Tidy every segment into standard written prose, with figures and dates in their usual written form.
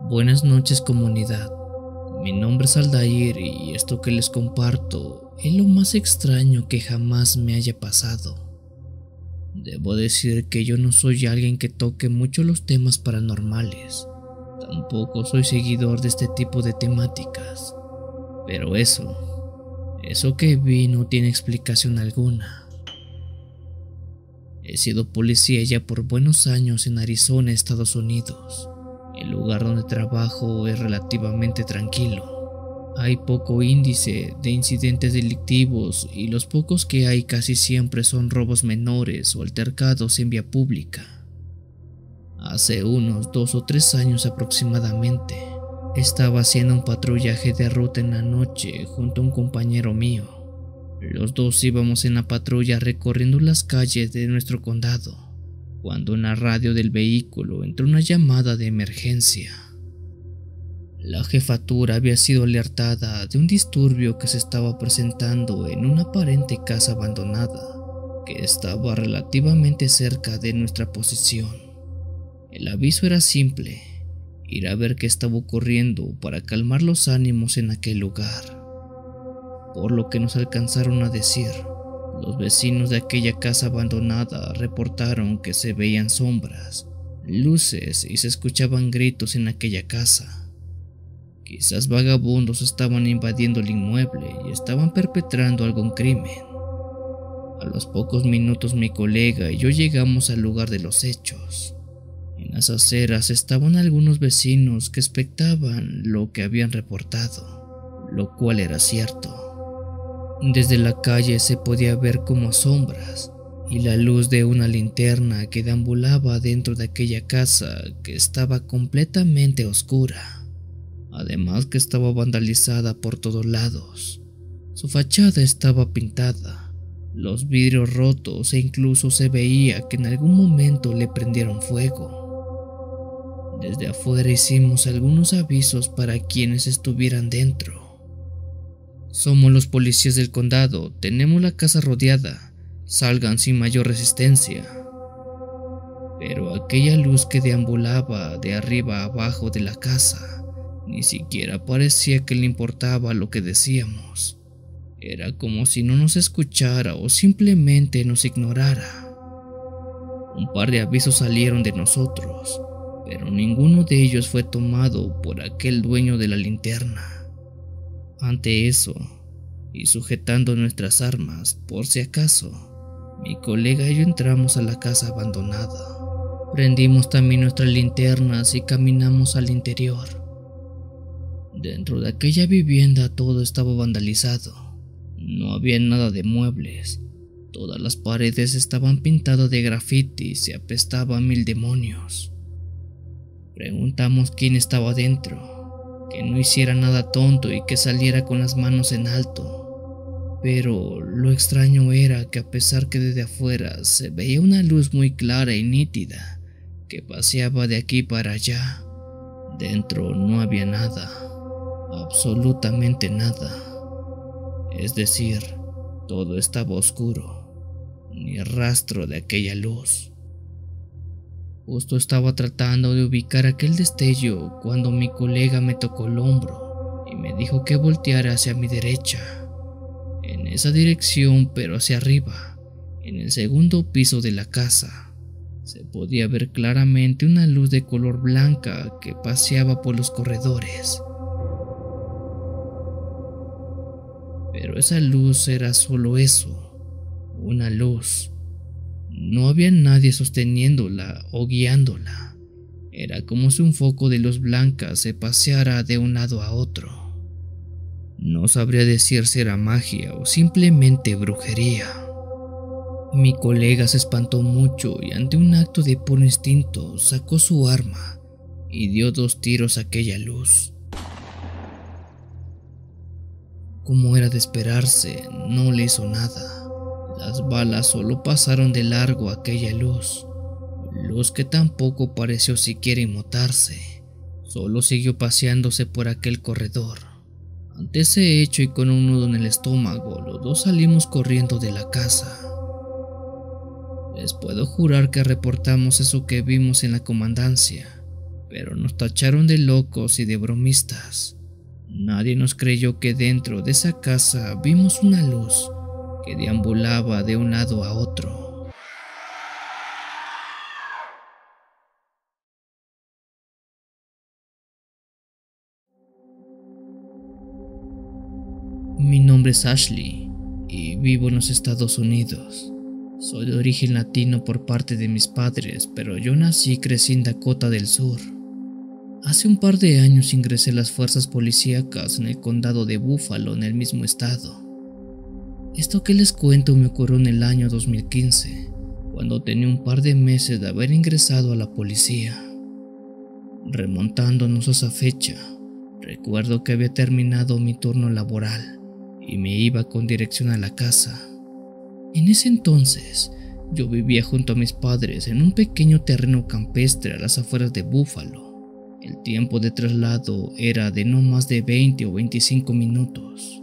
Buenas noches, comunidad. Mi nombre es Aldair y esto que les comparto es lo más extraño que jamás me haya pasado. Debo decir que yo no soy alguien que toque mucho los temas paranormales. Tampoco soy seguidor de este tipo de temáticas. Pero eso que vi no tiene explicación alguna. He sido policía ya por buenos años en Arizona, Estados Unidos. El lugar donde trabajo es relativamente tranquilo. Hay poco índice de incidentes delictivos y los pocos que hay casi siempre son robos menores o altercados en vía pública. Hace unos 2 o 3 años aproximadamente, estaba haciendo un patrullaje de ruta en la noche junto a un compañero mío. Los dos íbamos en la patrulla recorriendo las calles de nuestro condado, cuando en la radio del vehículo entró una llamada de emergencia. La jefatura había sido alertada de un disturbio que se estaba presentando en una aparente casa abandonada que estaba relativamente cerca de nuestra posición. El aviso era simple: ir a ver qué estaba ocurriendo para calmar los ánimos en aquel lugar. Por lo que nos alcanzaron a decir, los vecinos de aquella casa abandonada reportaron que se veían sombras, luces y se escuchaban gritos en aquella casa. Quizás vagabundos estaban invadiendo el inmueble y estaban perpetrando algún crimen. A los pocos minutos mi colega y yo llegamos al lugar de los hechos. En las aceras estaban algunos vecinos que expectaban lo que habían reportado, lo cual era cierto. Desde la calle se podía ver como sombras y la luz de una linterna que deambulaba dentro de aquella casa que estaba completamente oscura. Además que estaba vandalizada por todos lados. Su fachada estaba pintada, los vidrios rotos e incluso se veía que en algún momento le prendieron fuego. Desde afuera hicimos algunos avisos para quienes estuvieran dentro. Somos los policías del condado, tenemos la casa rodeada, salgan sin mayor resistencia. Pero aquella luz que deambulaba de arriba a abajo de la casa, ni siquiera parecía que le importaba lo que decíamos. Era como si no nos escuchara o simplemente nos ignorara. Un par de avisos salieron de nosotros, pero ninguno de ellos fue tomado por aquel dueño de la linterna. Ante eso, y sujetando nuestras armas por si acaso, mi colega y yo entramos a la casa abandonada. Prendimos también nuestras linternas y caminamos al interior. Dentro de aquella vivienda todo estaba vandalizado. No había nada de muebles. Todas las paredes estaban pintadas de grafitis y apestaba a mil demonios. Preguntamos quién estaba dentro, que no hiciera nada tonto y que saliera con las manos en alto. Pero lo extraño era que a pesar que desde afuera se veía una luz muy clara y nítida que paseaba de aquí para allá, dentro no había nada, absolutamente nada. Es decir, todo estaba oscuro, ni rastro de aquella luz. Justo estaba tratando de ubicar aquel destello cuando mi colega me tocó el hombro y me dijo que volteara hacia mi derecha. En esa dirección, pero hacia arriba, en el segundo piso de la casa, se podía ver claramente una luz de color blanca que paseaba por los corredores. Pero esa luz era solo eso, una luz. No había nadie sosteniéndola o guiándola. Era como si un foco de luz blanca se paseara de un lado a otro. No sabría decir si era magia o simplemente brujería. Mi colega se espantó mucho y ante un acto de puro instinto sacó su arma y dio 2 tiros a aquella luz. Como era de esperarse, no le hizo nada. Las balas solo pasaron de largo aquella luz que tampoco pareció siquiera inmutarse, solo siguió paseándose por aquel corredor. Ante ese hecho y con un nudo en el estómago, los dos salimos corriendo de la casa. Les puedo jurar que reportamos eso que vimos en la comandancia, pero nos tacharon de locos y de bromistas. Nadie nos creyó que dentro de esa casa vimos una luz que deambulaba de un lado a otro. Mi nombre es Ashley y vivo en los Estados Unidos. Soy de origen latino por parte de mis padres, pero yo nací y crecí en Dakota del Sur. Hace un par de años ingresé a las fuerzas policíacas en el condado de Buffalo, en el mismo estado. Esto que les cuento me ocurrió en el año 2015, cuando tenía un par de meses de haber ingresado a la policía. Remontándonos a esa fecha, recuerdo que había terminado mi turno laboral y me iba con dirección a la casa. En ese entonces, yo vivía junto a mis padres en un pequeño terreno campestre a las afueras de Buffalo. El tiempo de traslado era de no más de 20 o 25 minutos.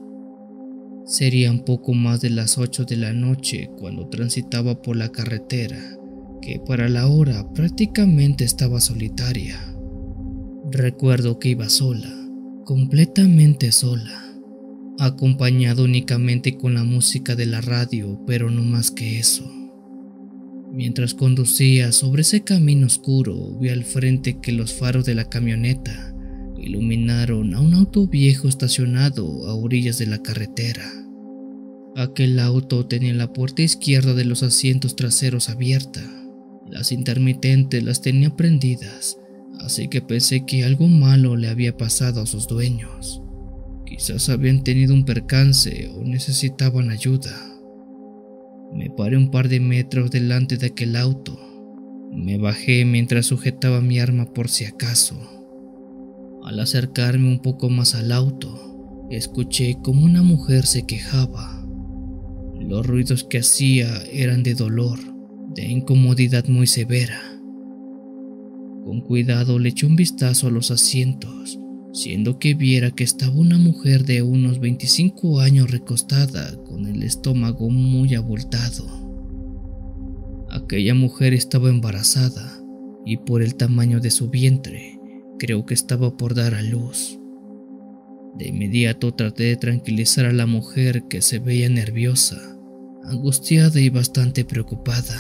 Serían poco más de las 8 de la noche cuando transitaba por la carretera, que para la hora prácticamente estaba solitaria. Recuerdo que iba sola, completamente sola, acompañado únicamente con la música de la radio, pero no más que eso. Mientras conducía sobre ese camino oscuro, vi al frente que los faros de la camioneta iluminaron a un auto viejo estacionado a orillas de la carretera. Aquel auto tenía la puerta izquierda de los asientos traseros abierta. Las intermitentes las tenía prendidas, así que pensé que algo malo le había pasado a sus dueños. Quizás habían tenido un percance o necesitaban ayuda. Me paré un par de metros delante de aquel auto. Me bajé mientras sujetaba mi arma por si acaso. Al acercarme un poco más al auto, escuché como una mujer se quejaba. Los ruidos que hacía eran de dolor, de incomodidad muy severa. Con cuidado le eché un vistazo a los asientos, siendo que viera que estaba una mujer de unos 25 años recostada con el estómago muy abultado. Aquella mujer estaba embarazada y por el tamaño de su vientre, creo que estaba por dar a luz. De inmediato traté de tranquilizar a la mujer, que se veía nerviosa, angustiada y bastante preocupada.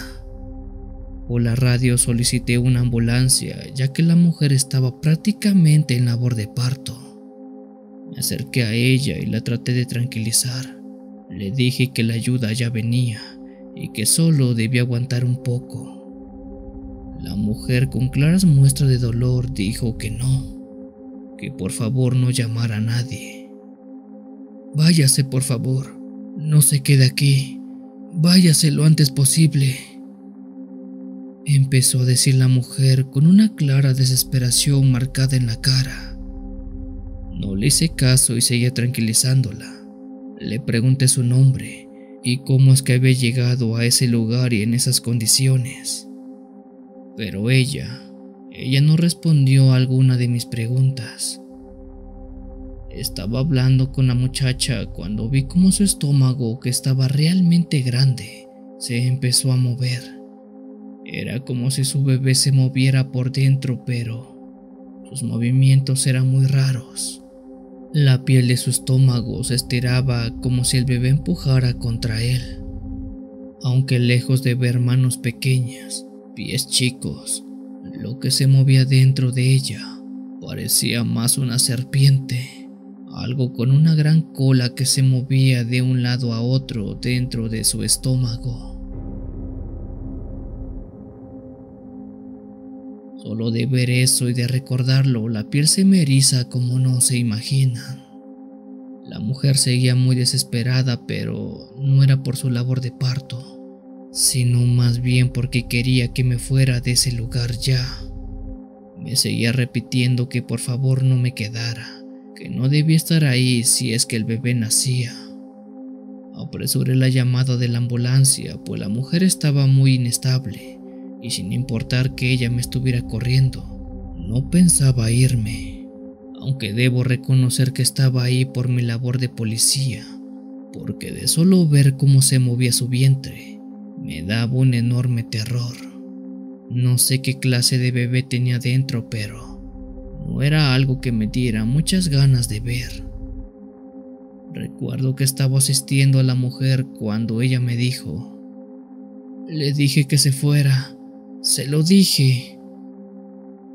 Por la radio solicité una ambulancia, ya que la mujer estaba prácticamente en labor de parto. Me acerqué a ella y la traté de tranquilizar. Le dije que la ayuda ya venía y que solo debía aguantar un poco. La mujer, con claras muestras de dolor, dijo que no, que por favor no llamara a nadie. «Váyase, por favor, no se quede aquí, váyase lo antes posible», empezó a decir la mujer con una clara desesperación marcada en la cara. No le hice caso y seguía tranquilizándola. Le pregunté su nombre y cómo es que había llegado a ese lugar y en esas condiciones. Pero ella no respondió a alguna de mis preguntas. Estaba hablando con la muchacha cuando vi cómo su estómago, que estaba realmente grande, se empezó a mover. Era como si su bebé se moviera por dentro, pero sus movimientos eran muy raros. La piel de su estómago se estiraba como si el bebé empujara contra él. Aunque lejos de ver manos pequeñas, pies chicos, lo que se movía dentro de ella parecía más una serpiente, algo con una gran cola que se movía de un lado a otro dentro de su estómago. Solo de ver eso y de recordarlo, la piel se me eriza como no se imaginan. La mujer seguía muy desesperada, pero no era por su labor de parto, sino más bien porque quería que me fuera de ese lugar ya. Me seguía repitiendo que por favor no me quedara, que no debía estar ahí si es que el bebé nacía. Apresuré la llamada de la ambulancia, pues la mujer estaba muy inestable. Y sin importar que ella me estuviera corriendo, no pensaba irme, aunque debo reconocer que estaba ahí por mi labor de policía, porque de solo ver cómo se movía su vientre, me daba un enorme terror. No sé qué clase de bebé tenía dentro, pero No era algo que me diera muchas ganas de ver. Recuerdo que estaba asistiendo a la mujer cuando ella me dijo: "Le dije que se fuera, se lo dije".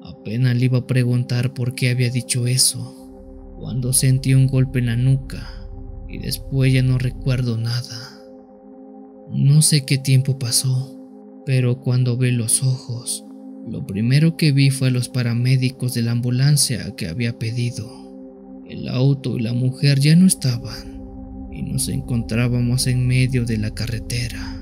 Apenas le iba a preguntar por qué había dicho eso, cuando sentí un golpe en la nuca y después ya no recuerdo nada. No sé qué tiempo pasó, pero cuando abrí los ojos, lo primero que vi fue a los paramédicos de la ambulancia que había pedido. El auto y la mujer ya no estaban y nos encontrábamos en medio de la carretera.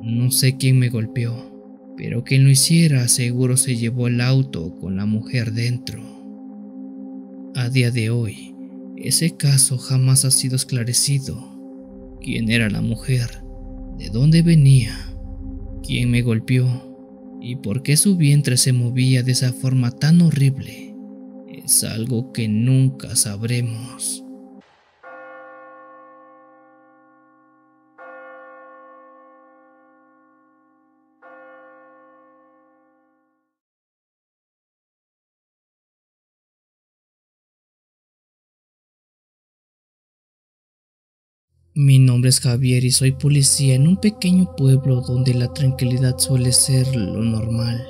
No sé quién me golpeó, pero quien lo hiciera seguro se llevó el auto con la mujer dentro. A día de hoy, ese caso jamás ha sido esclarecido. ¿Quién era la mujer? ¿De dónde venía? ¿Quién me golpeó? ¿Y por qué su vientre se movía de esa forma tan horrible? Es algo que nunca sabremos. Mi nombre es Javier y soy policía en un pequeño pueblo donde la tranquilidad suele ser lo normal.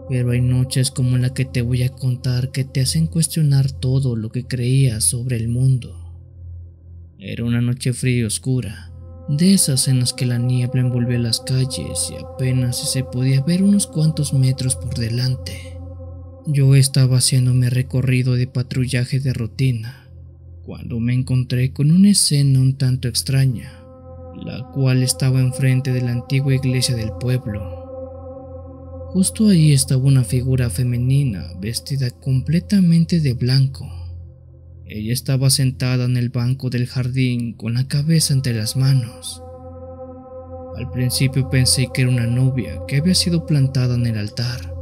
Pero hay noches como la que te voy a contar que te hacen cuestionar todo lo que creías sobre el mundo. Era una noche fría y oscura, de esas en las que la niebla envolvía las calles y apenas se podía ver unos cuantos metros por delante. Yo estaba haciendo mi recorrido de patrullaje de rutina, cuando me encontré con una escena un tanto extraña, la cual estaba enfrente de la antigua iglesia del pueblo. Justo ahí estaba una figura femenina vestida completamente de blanco. Ella estaba sentada en el banco del jardín con la cabeza entre las manos. Al principio pensé que era una novia que había sido plantada en el altar,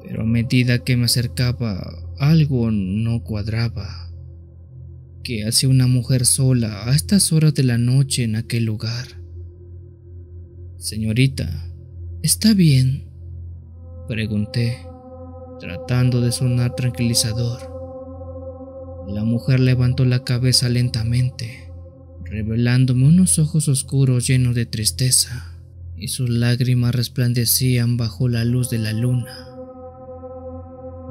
pero a medida que me acercaba algo no cuadraba. ¿Qué hacía una mujer sola a estas horas de la noche en aquel lugar? Señorita, ¿está bien?, pregunté, tratando de sonar tranquilizador. La mujer levantó la cabeza lentamente, revelándome unos ojos oscuros llenos de tristeza, y sus lágrimas resplandecían bajo la luz de la luna.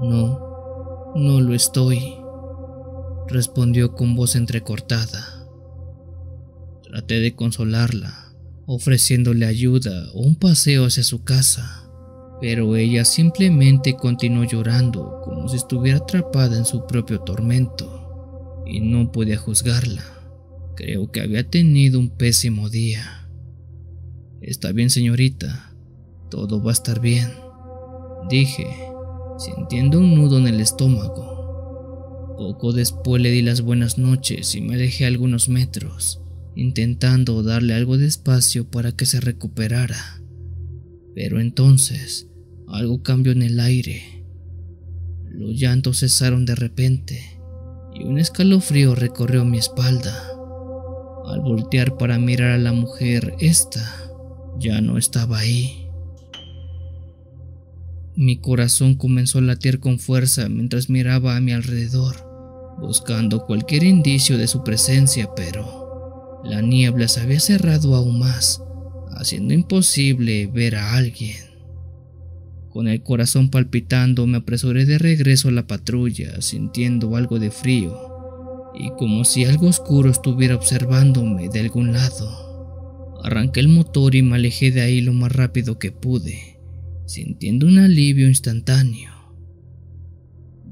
No lo estoy, respondió con voz entrecortada. Traté de consolarla, ofreciéndole ayuda o un paseo hacia su casa, pero ella simplemente continuó llorando como si estuviera atrapada en su propio tormento, y no podía juzgarla. Creo que había tenido un pésimo día. Está bien, señorita, todo va a estar bien, dije, sintiendo un nudo en el estómago. Poco después le di las buenas noches y me alejé algunos metros, intentando darle algo de espacio para que se recuperara. Pero entonces algo cambió en el aire. Los llantos cesaron de repente y un escalofrío recorrió mi espalda. Al voltear para mirar a la mujer, esta ya no estaba ahí. Mi corazón comenzó a latir con fuerza mientras miraba a mi alrededor, buscando cualquier indicio de su presencia, pero la niebla se había cerrado aún más, haciendo imposible ver a alguien. Con el corazón palpitando, me apresuré de regreso a la patrulla, sintiendo algo de frío y como si algo oscuro estuviera observándome de algún lado. Arranqué el motor y me alejé de ahí lo más rápido que pude, sintiendo un alivio instantáneo.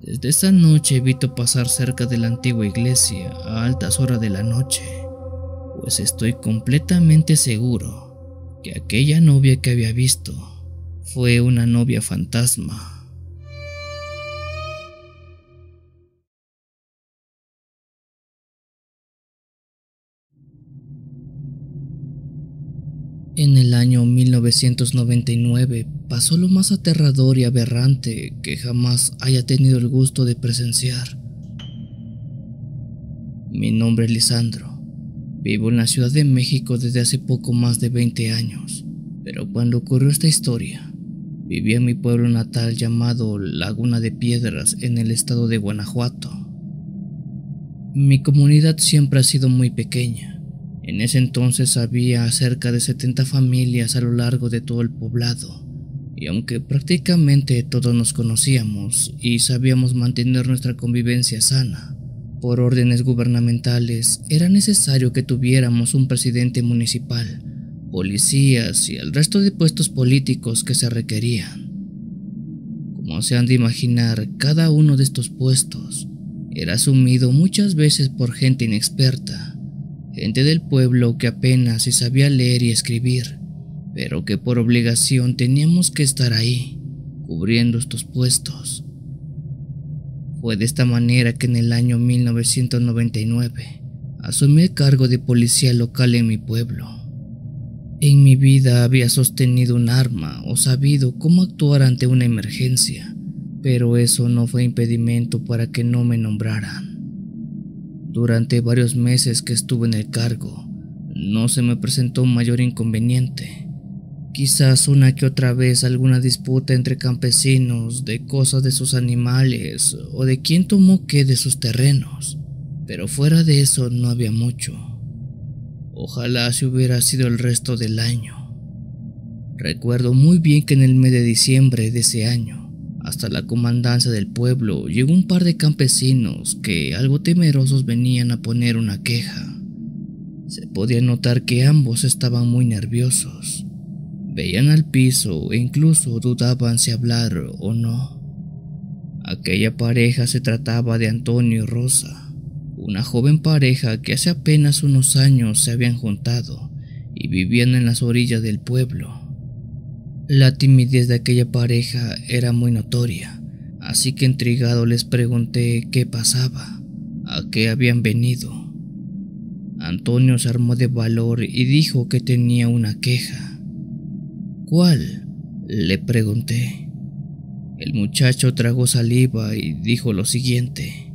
Desde esa noche evito pasar cerca de la antigua iglesia a altas horas de la noche, pues estoy completamente seguro que aquella novia que había visto fue una novia fantasma. En el año 1999 pasó lo más aterrador y aberrante que jamás haya tenido el gusto de presenciar. Mi nombre es Lisandro. Vivo en la Ciudad de México desde hace poco más de 20 años, pero cuando ocurrió esta historia, Vivía en mi pueblo natal llamado Laguna de Piedras, en el estado de Guanajuato. Mi comunidad siempre ha sido muy pequeña. En ese entonces había cerca de 70 familias a lo largo de todo el poblado, y aunque prácticamente todos nos conocíamos y sabíamos mantener nuestra convivencia sana, por órdenes gubernamentales era necesario que tuviéramos un presidente municipal, policías y el resto de puestos políticos que se requerían. Como se han de imaginar, cada uno de estos puestos era asumido muchas veces por gente inexperta, gente del pueblo que apenas si sabía leer y escribir, pero que por obligación teníamos que estar ahí, cubriendo estos puestos. Fue de esta manera que en el año 1999 asumí el cargo de policía local en mi pueblo. En mi vida había sostenido un arma o sabido cómo actuar ante una emergencia, pero eso no fue impedimento para que no me nombraran. Durante varios meses que estuve en el cargo, no se me presentó un mayor inconveniente. Quizás una que otra vez alguna disputa entre campesinos de cosas de sus animales o de quién tomó qué de sus terrenos, pero fuera de eso no había mucho. Ojalá si hubiera sido el resto del año. Recuerdo muy bien que en el mes de diciembre de ese año, hasta la comandancia del pueblo llegó un par de campesinos que, algo temerosos, venían a poner una queja. Se podía notar que ambos estaban muy nerviosos. Veían al piso e incluso dudaban si hablar o no. Aquella pareja se trataba de Antonio y Rosa, una joven pareja que hace apenas unos años se habían juntado y vivían en las orillas del pueblo. La timidez de aquella pareja era muy notoria, así que intrigado les pregunté qué pasaba, a qué habían venido. Antonio se armó de valor y dijo que tenía una queja. ¿Cuál?, le pregunté. El muchacho tragó saliva y dijo lo siguiente: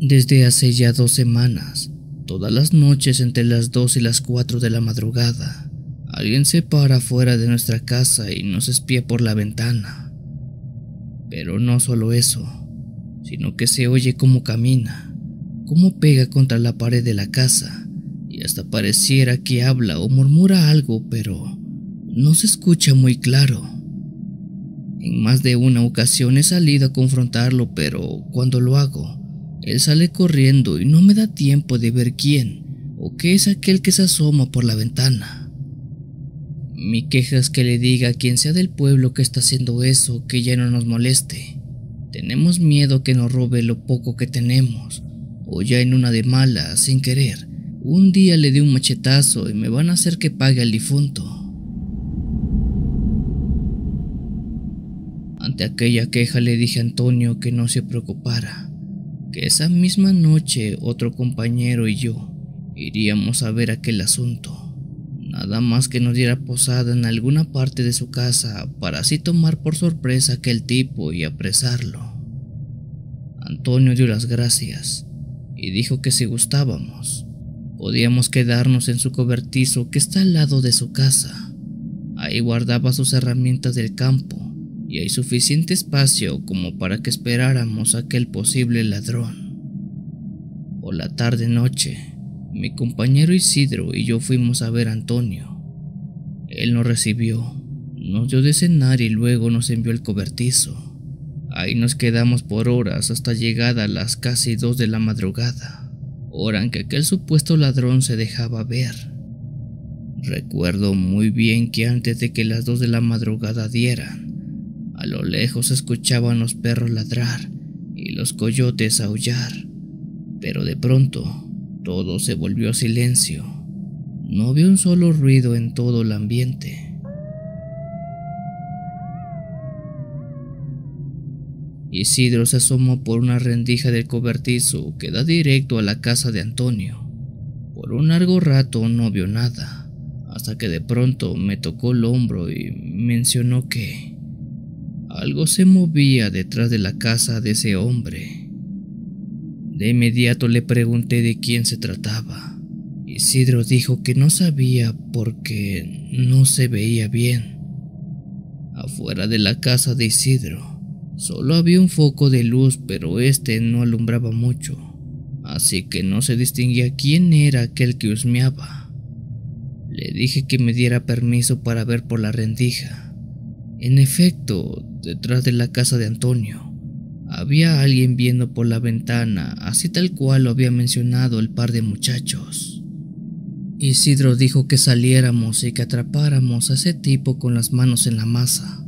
desde hace ya 2 semanas, todas las noches entre las 2 y las 4 de la madrugada, alguien se para fuera de nuestra casa y nos espía por la ventana. Pero no solo eso, sino que se oye cómo camina, cómo pega contra la pared de la casa, y hasta pareciera que habla o murmura algo, pero no se escucha muy claro. En más de una ocasión he salido a confrontarlo, pero cuando lo hago, él sale corriendo y no me da tiempo de ver quién o qué es aquel que se asoma por la ventana. Mi queja es que le diga a quien sea del pueblo que está haciendo eso que ya no nos moleste. Tenemos miedo que nos robe lo poco que tenemos, o ya en una de malas, sin querer, un día le dé un machetazo y me van a hacer que pague al difunto. Ante aquella queja le dije a Antonio que no se preocupara, que esa misma noche otro compañero y yo iríamos a ver aquel asunto, nada más que nos diera posada en alguna parte de su casa para así tomar por sorpresa a aquel tipo y apresarlo. Antonio dio las gracias y dijo que si gustábamos, podíamos quedarnos en su cobertizo que está al lado de su casa. Ahí guardaba sus herramientas del campo y hay suficiente espacio como para que esperáramos a aquel posible ladrón. Por la tarde-noche, mi compañero Isidro y yo fuimos a ver a Antonio. Él nos recibió, nos dio de cenar y luego nos envió el cobertizo. Ahí nos quedamos por horas hasta llegada a las casi 2 de la madrugada, hora en que aquel supuesto ladrón se dejaba ver. Recuerdo muy bien que antes de que las 2 de la madrugada dieran, a lo lejos se escuchaban los perros ladrar y los coyotes aullar, pero de pronto todo se volvió silencio. No había un solo ruido en todo el ambiente. Isidro se asomó por una rendija del cobertizo que da directo a la casa de Antonio. Por un largo rato no vio nada, hasta que de pronto me tocó el hombro y mencionó que algo se movía detrás de la casa de ese hombre. De inmediato le pregunté de quién se trataba. Isidro dijo que no sabía porque no se veía bien. Afuera de la casa de Isidro solo había un foco de luz, pero este no alumbraba mucho, así que no se distinguía quién era aquel que husmeaba. Le dije que me diera permiso para ver por la rendija. En efecto, detrás de la casa de Antonio había alguien viendo por la ventana, así tal cual lo había mencionado el par de muchachos. Isidro dijo que saliéramos y que atrapáramos a ese tipo con las manos en la masa,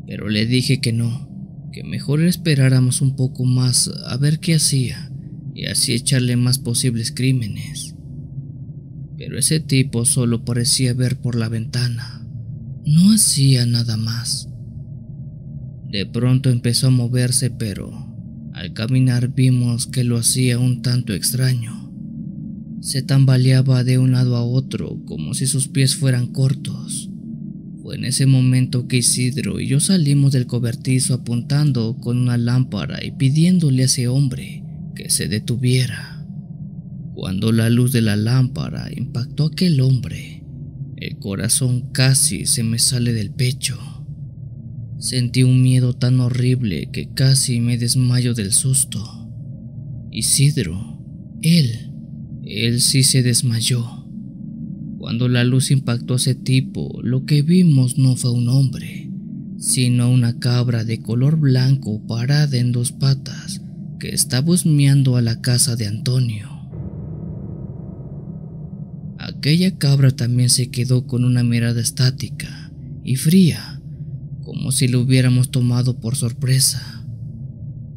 pero le dije que no, que mejor esperáramos un poco más a ver qué hacía y así echarle más posibles crímenes. Pero ese tipo solo parecía ver por la ventana, no hacía nada más. De pronto empezó a moverse, pero al caminar vimos que lo hacía un tanto extraño. Se tambaleaba de un lado a otro como si sus pies fueran cortos. Fue en ese momento que Isidro y yo salimos del cobertizo apuntando con una lámpara y pidiéndole a ese hombre que se detuviera. Cuando la luz de la lámpara impactó a aquel hombre, el corazón casi se me sale del pecho. Sentí un miedo tan horrible que casi me desmayo del susto. Isidro, él sí se desmayó. Cuando la luz impactó a ese tipo, lo que vimos no fue un hombre, sino una cabra de color blanco parada en dos patas que estaba husmeando a la casa de Antonio. Aquella cabra también se quedó con una mirada estática y fría, como si lo hubiéramos tomado por sorpresa.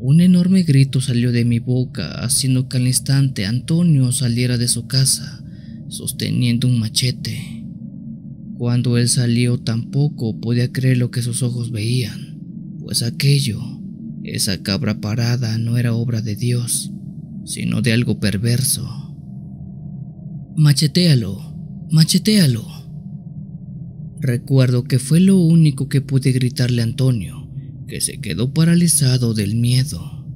Un enorme grito salió de mi boca, haciendo que al instante Antonio saliera de su casa, sosteniendo un machete. Cuando él salió tampoco podía creer lo que sus ojos veían, pues esa cabra parada no era obra de Dios, sino de algo perverso. «Machetéalo, machetéalo». Recuerdo que fue lo único que pude gritarle a Antonio, que se quedó paralizado del miedo.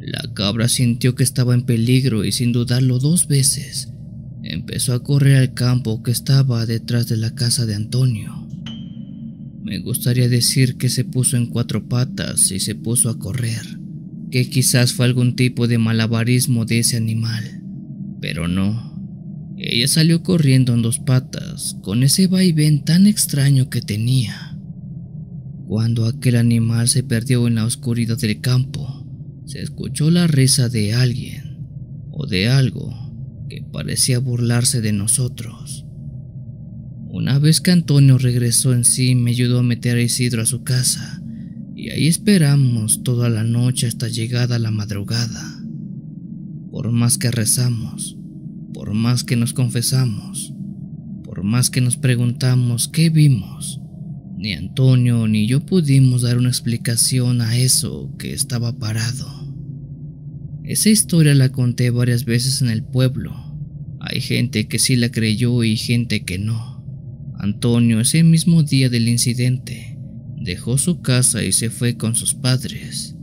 La cabra sintió que estaba en peligro y sin dudarlo 2 veces, empezó a correr al campo que estaba detrás de la casa de Antonio. Me gustaría decir que se puso en 4 patas y se puso a correr, que quizás fue algún tipo de malabarismo de ese animal, pero no. Ella salió corriendo en 2 patas, con ese vaivén tan extraño que tenía. Cuando aquel animal se perdió en la oscuridad del campo, se escuchó la risa de alguien, o de algo, que parecía burlarse de nosotros. Una vez que Antonio regresó en sí, me ayudó a meter a Isidro a su casa, y ahí esperamos toda la noche hasta llegada la madrugada. Por más que rezamos, por más que nos confesamos, por más que nos preguntamos qué vimos, ni Antonio ni yo pudimos dar una explicación a eso que estaba parado. Esa historia la conté varias veces en el pueblo. Hay gente que sí la creyó y gente que no. Antonio, ese mismo día del incidente, dejó su casa y se fue con sus padres.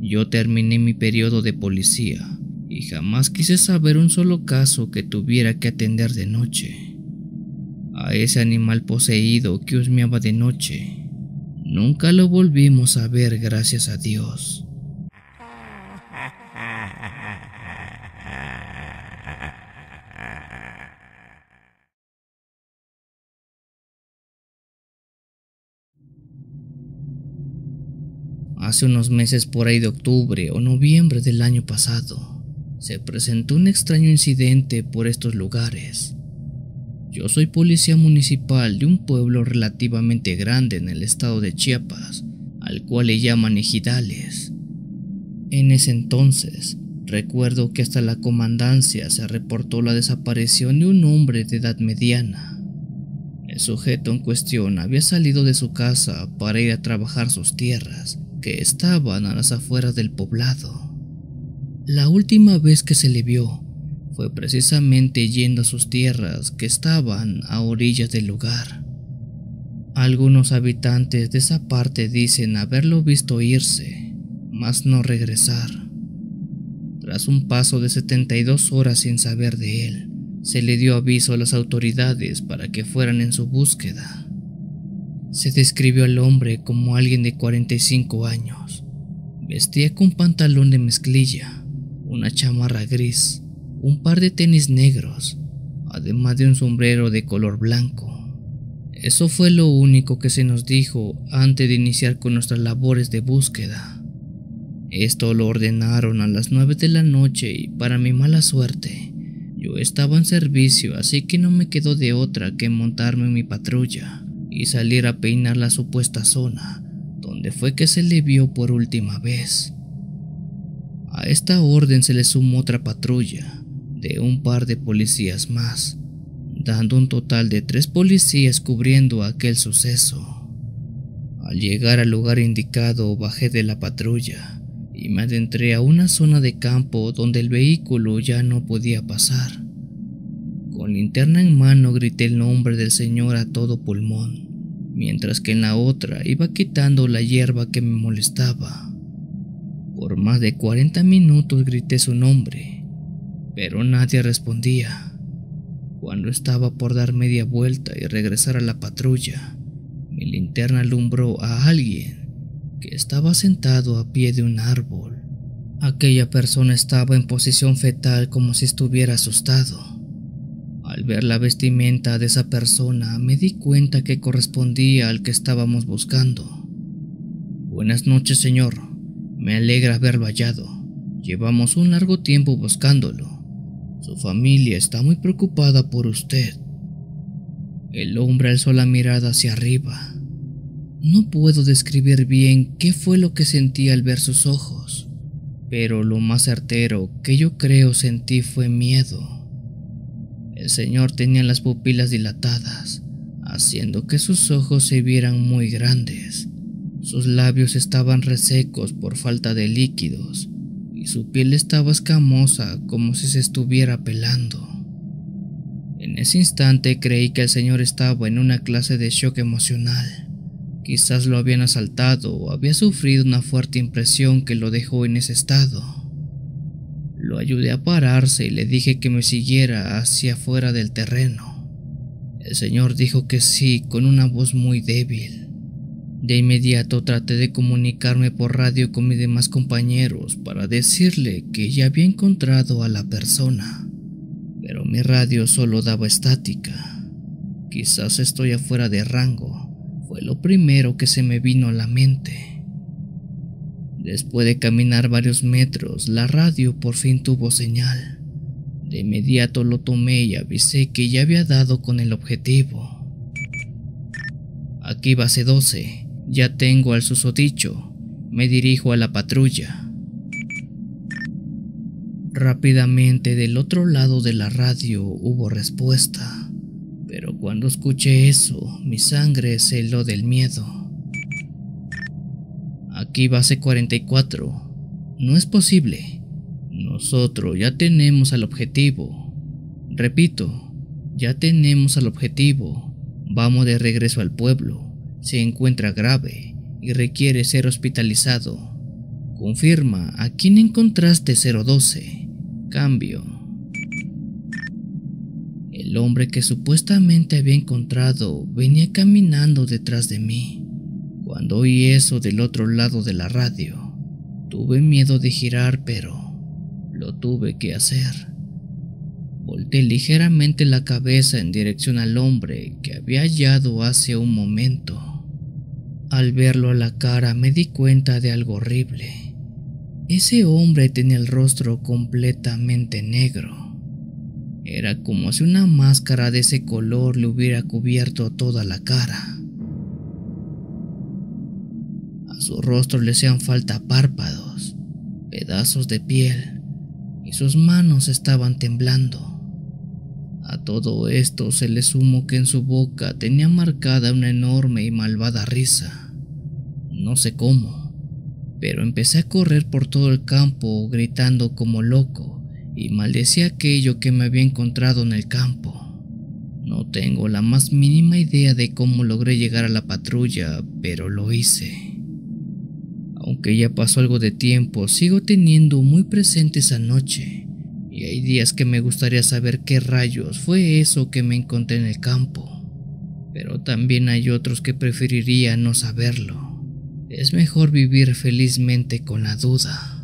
Yo terminé mi periodo de policía y jamás quise saber un solo caso que tuviera que atender de noche. A ese animal poseído que husmeaba de noche, nunca lo volvimos a ver, gracias a Dios. Hace unos meses, por ahí de octubre o noviembre del año pasado, se presentó un extraño incidente por estos lugares. Yo soy policía municipal de un pueblo relativamente grande en el estado de Chiapas, al cual le llaman Ejidales. En ese entonces, recuerdo que hasta la comandancia se reportó la desaparición de un hombre de edad mediana. El sujeto en cuestión había salido de su casa para ir a trabajar sus tierras, que estaban a las afueras del poblado. La última vez que se le vio fue precisamente yendo a sus tierras que estaban a orillas del lugar. Algunos habitantes de esa parte dicen haberlo visto irse, mas no regresar. Tras un paso de 72 horas sin saber de él, se le dio aviso a las autoridades para que fueran en su búsqueda. Se describió al hombre como alguien de 45 años. Vestía con pantalón de mezclilla, una chamarra gris, un par de tenis negros, además de un sombrero de color blanco. Eso fue lo único que se nos dijo antes de iniciar con nuestras labores de búsqueda. Esto lo ordenaron a las 9 de la noche y para mi mala suerte, yo estaba en servicio, así que no me quedó de otra que montarme en mi patrulla y salir a peinar la supuesta zona donde fue que se le vio por última vez. A esta orden se le sumó otra patrulla de un par de policías más, dando un total de 3 policías cubriendo aquel suceso. Al llegar al lugar indicado, bajé de la patrulla y me adentré a una zona de campo donde el vehículo ya no podía pasar. Con linterna en mano grité el nombre del señor a todo pulmón, mientras que en la otra iba quitando la hierba que me molestaba. Por más de 40 minutos grité su nombre, pero nadie respondía. Cuando estaba por dar media vuelta y regresar a la patrulla, mi linterna alumbró a alguien que estaba sentado a pie de un árbol. Aquella persona estaba en posición fetal como si estuviera asustado. Al ver la vestimenta de esa persona me di cuenta que correspondía al que estábamos buscando. Buenas noches, señor. Me alegra haberlo hallado. Llevamos un largo tiempo buscándolo. Su familia está muy preocupada por usted. El hombre alzó la mirada hacia arriba. No puedo describir bien qué fue lo que sentí al ver sus ojos, pero lo más certero que yo creo sentí fue miedo. El señor tenía las pupilas dilatadas, haciendo que sus ojos se vieran muy grandes. Sus labios estaban resecos por falta de líquidos y su piel estaba escamosa como si se estuviera pelando. En ese instante creí que el señor estaba en una clase de shock emocional. Quizás lo habían asaltado o había sufrido una fuerte impresión que lo dejó en ese estado. Lo ayudé a pararse y le dije que me siguiera hacia afuera del terreno. El señor dijo que sí con una voz muy débil. De inmediato traté de comunicarme por radio con mis demás compañeros para decirle que ya había encontrado a la persona, pero mi radio solo daba estática. Quizás estoy afuera de rango. Fue lo primero que se me vino a la mente. Después de caminar varios metros, la radio por fin tuvo señal. De inmediato lo tomé y avisé que ya había dado con el objetivo. Aquí base 12, ya tengo al susodicho. Me dirijo a la patrulla. Rápidamente del otro lado de la radio hubo respuesta. Pero cuando escuché eso, mi sangre se heló del miedo. Aquí base 44. No es posible. Nosotros ya tenemos al objetivo. Repito, ya tenemos al objetivo. Vamos de regreso al pueblo. Se encuentra grave y requiere ser hospitalizado. Confirma a quién encontraste 012. Cambio. El hombre que supuestamente había encontrado venía caminando detrás de mí. Cuando oí eso del otro lado de la radio, tuve miedo de girar, pero lo tuve que hacer. Volteé ligeramente la cabeza en dirección al hombre que había hallado hace un momento. Al verlo a la cara me di cuenta de algo horrible. Ese hombre tenía el rostro completamente negro. Era como si una máscara de ese color le hubiera cubierto toda la cara. A su rostro le hacían falta párpados, pedazos de piel, y sus manos estaban temblando. A todo esto se le sumó que en su boca tenía marcada una enorme y malvada risa. No sé cómo, pero empecé a correr por todo el campo gritando como loco y maldecía aquello que me había encontrado en el campo. No tengo la más mínima idea de cómo logré llegar a la patrulla, pero lo hice. Aunque ya pasó algo de tiempo, sigo teniendo muy presente esa noche, y hay días que me gustaría saber qué rayos fue eso que me encontré en el campo. pero también hay otros que preferirían no saberlo. Es mejor vivir felizmente con la duda.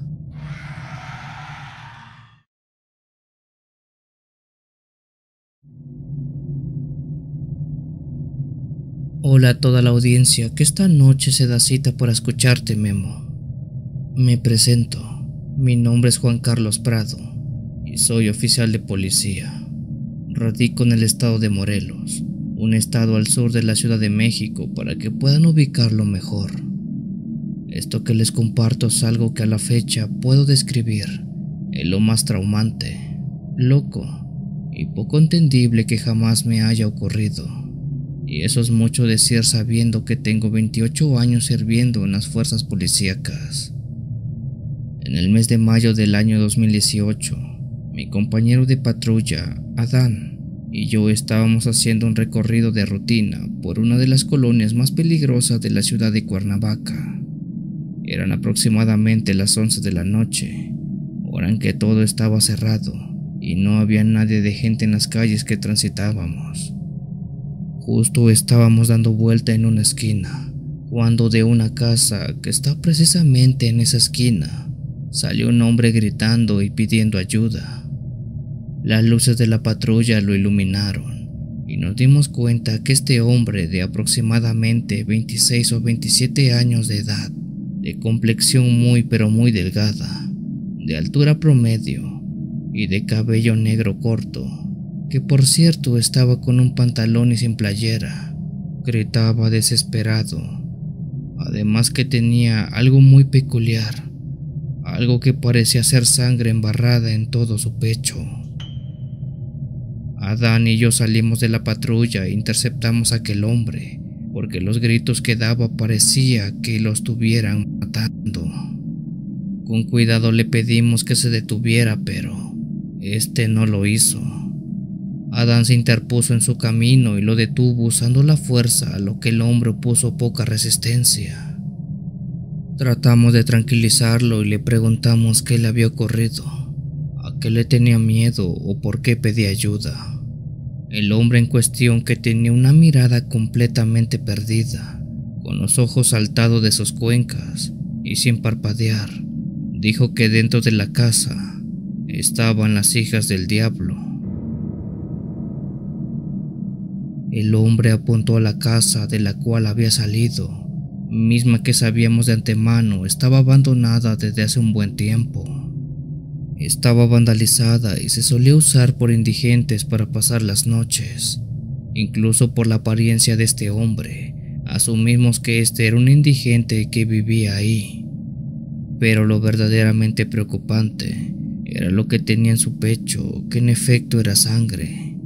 Hola a toda la audiencia que esta noche se da cita para escucharte, Memo. Me presento. Mi nombre es Juan Carlos Prado y soy oficial de policía. Radico en el estado de Morelos, un estado al sur de la Ciudad de México, para que puedan ubicarlo mejor. Esto que les comparto es algo que a la fecha puedo describir en lo más traumante, loco y poco entendible que jamás me haya ocurrido. Y eso es mucho decir sabiendo que tengo 28 años sirviendo en las fuerzas policíacas. En el mes de mayo del año 2018, mi compañero de patrulla, Adán, y yo estábamos haciendo un recorrido de rutina por una de las colonias más peligrosas de la ciudad de Cuernavaca. Eran aproximadamente las 11 de la noche, hora en que todo estaba cerrado y no había nadie de gente en las calles que transitábamos. Justo estábamos dando vuelta en una esquina, cuando de una casa que está precisamente en esa esquina, salió un hombre gritando y pidiendo ayuda. Las luces de la patrulla lo iluminaron y nos dimos cuenta que este hombre de aproximadamente 26 o 27 años de edad, de complexión muy pero muy delgada, de altura promedio y de cabello negro corto, que por cierto estaba con un pantalón y sin playera, gritaba desesperado. Además que tenía algo muy peculiar, algo que parecía ser sangre embarrada en todo su pecho. Adán y yo salimos de la patrulla e interceptamos a aquel hombre, porque los gritos que daba parecía que lo estuvieran matando. Con cuidado le pedimos que se detuviera, pero este no lo hizo. Adán se interpuso en su camino y lo detuvo usando la fuerza, a lo que el hombre opuso poca resistencia. Tratamos de tranquilizarlo y le preguntamos qué le había ocurrido, a qué le tenía miedo o por qué pedía ayuda. El hombre en cuestión, que tenía una mirada completamente perdida, con los ojos saltados de sus cuencas y sin parpadear, dijo que dentro de la casa estaban las hijas del diablo. El hombre apuntó a la casa de la cual había salido, misma que sabíamos de antemano estaba abandonada desde hace un buen tiempo. Estaba vandalizada y se solía usar por indigentes para pasar las noches. Incluso por la apariencia de este hombre, asumimos que este era un indigente que vivía ahí. Pero lo verdaderamente preocupante era lo que tenía en su pecho, que en efecto era sangre.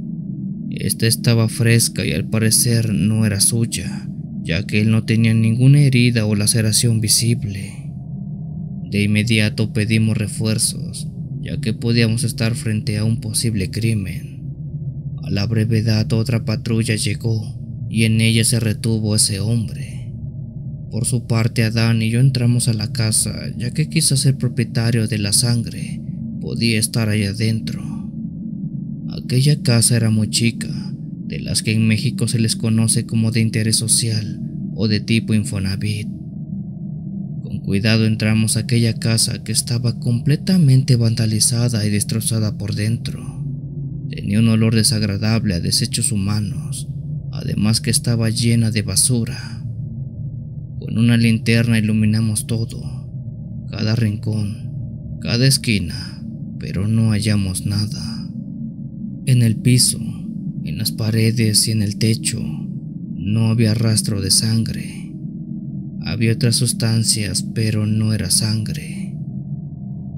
Esta estaba fresca y al parecer no era suya, ya que él no tenía ninguna herida o laceración visible. De inmediato pedimos refuerzos, ya que podíamos estar frente a un posible crimen. A la brevedad otra patrulla llegó y en ella se retuvo ese hombre. Por su parte, Adán y yo entramos a la casa, ya que quizás el propietario de la sangre podía estar allá adentro. Aquella casa era muy chica, de las que en México se les conoce como de interés social o de tipo Infonavit. Con cuidado entramos a aquella casa, que estaba completamente vandalizada y destrozada por dentro. Tenía un olor desagradable a desechos humanos, además que estaba llena de basura. Con una linterna iluminamos todo, cada rincón, cada esquina, pero no hallamos nada. En el piso, en las paredes y en el techo no había rastro de sangre. Había otras sustancias, pero no era sangre.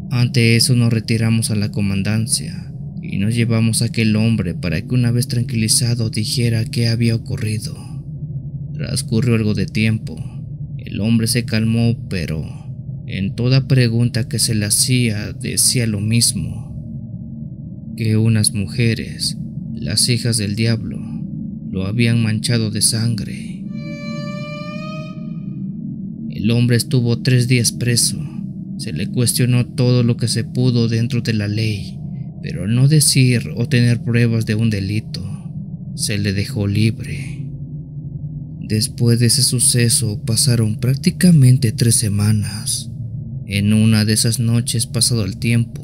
Ante eso nos retiramos a la comandancia y nos llevamos a aquel hombre para que, una vez tranquilizado, dijera qué había ocurrido. Transcurrió algo de tiempo. El hombre se calmó, pero en toda pregunta que se le hacía decía lo mismo: que unas mujeres, las hijas del diablo, lo habían manchado de sangre. El hombre estuvo 3 días preso. Se le cuestionó todo lo que se pudo dentro de la ley, pero al no decir o tener pruebas de un delito, se le dejó libre. Después de ese suceso pasaron prácticamente 3 semanas. En una de esas noches, pasado el tiempo,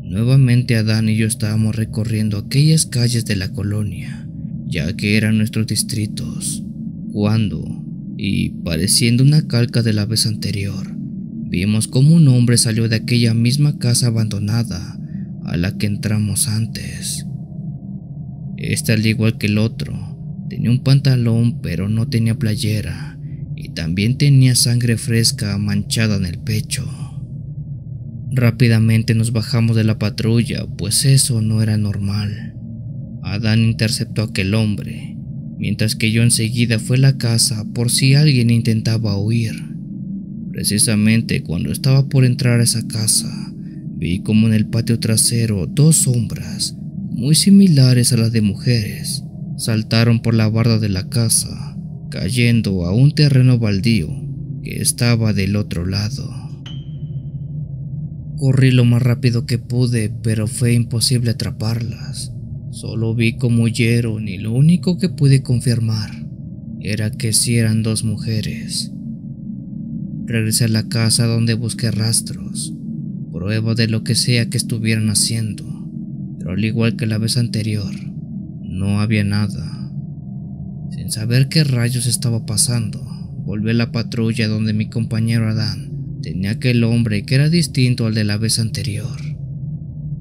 nuevamente Adán y yo estábamos recorriendo aquellas calles de la colonia, ya que eran nuestros distritos, cuando, y pareciendo una calca de la vez anterior, vimos como un hombre salió de aquella misma casa abandonada a la que entramos antes. Este, al igual que el otro, tenía un pantalón pero no tenía playera, y también tenía sangre fresca manchada en el pecho. Rápidamente nos bajamos de la patrulla, pues eso no era normal. Adán interceptó a aquel hombre, mientras que yo enseguida fui a la casa por si alguien intentaba huir. Precisamente cuando estaba por entrar a esa casa, vi como en el patio trasero 2 sombras, muy similares a las de mujeres, saltaron por la barda de la casa, cayendo a un terreno baldío que estaba del otro lado. Corrí lo más rápido que pude, pero fue imposible atraparlas. Solo vi cómo huyeron y lo único que pude confirmar era que sí eran 2 mujeres. Regresé a la casa donde busqué rastros, prueba de lo que sea que estuvieran haciendo, pero al igual que la vez anterior, no había nada. Sin saber qué rayos estaba pasando, volví a la patrulla donde mi compañero Adán tenía aquel hombre que era distinto al de la vez anterior.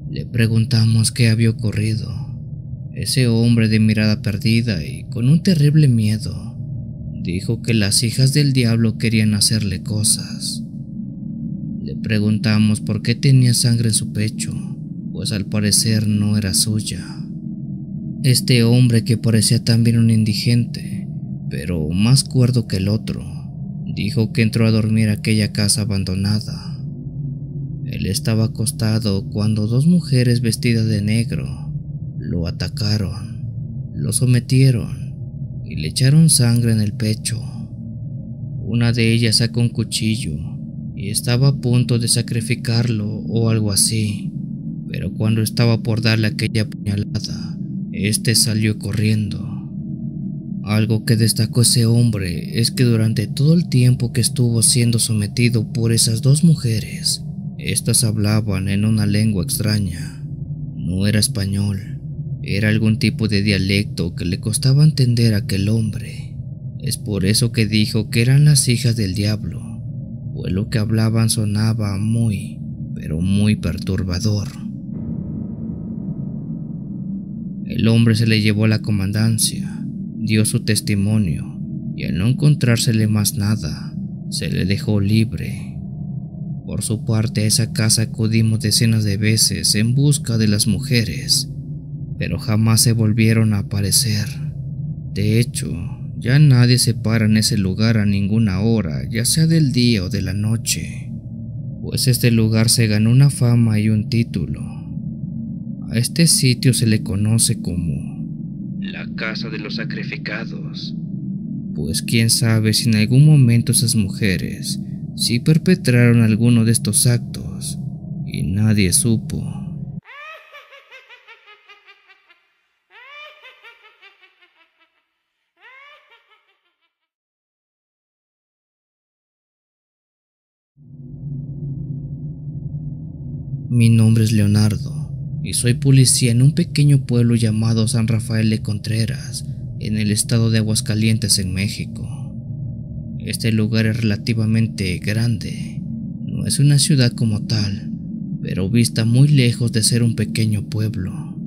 Le preguntamos qué había ocurrido. Ese hombre, de mirada perdida y con un terrible miedo, dijo que las hijas del diablo querían hacerle cosas. Le preguntamos por qué tenía sangre en su pecho, pues al parecer no era suya. Este hombre, que parecía también un indigente, pero más cuerdo que el otro, dijo que entró a dormir a aquella casa abandonada. Él estaba acostado cuando 2 mujeres vestidas de negro lo atacaron, lo sometieron y le echaron sangre en el pecho. Una de ellas sacó un cuchillo y estaba a punto de sacrificarlo o algo así, pero cuando estaba por darle aquella puñalada, este salió corriendo. Algo que destacó ese hombre es que durante todo el tiempo que estuvo siendo sometido por esas 2 mujeres, estas hablaban en una lengua extraña. No era español, era algún tipo de dialecto que le costaba entender a aquel hombre. Es por eso que dijo que eran las hijas del diablo, pues lo que hablaban sonaba muy, pero muy perturbador. El hombre se le llevó a la comandancia, dio su testimonio y al no encontrársele más nada, se le dejó libre. Por su parte, a esa casa acudimos decenas de veces en busca de las mujeres, pero jamás se volvieron a aparecer. De hecho, ya nadie se para en ese lugar a ninguna hora, ya sea del día o de la noche, pues este lugar se ganó una fama y un título. A este sitio se le conoce como la Casa de los Sacrificados, pues quién sabe si en algún momento esas mujeres sí perpetraron alguno de estos actos y nadie supo. Mi nombre es Leonardo y soy policía en un pequeño pueblo llamado San Rafael de Contreras, en el estado de Aguascalientes, en México. Este lugar es relativamente grande, no es una ciudad como tal, pero vista muy lejos de ser un pequeño pueblo.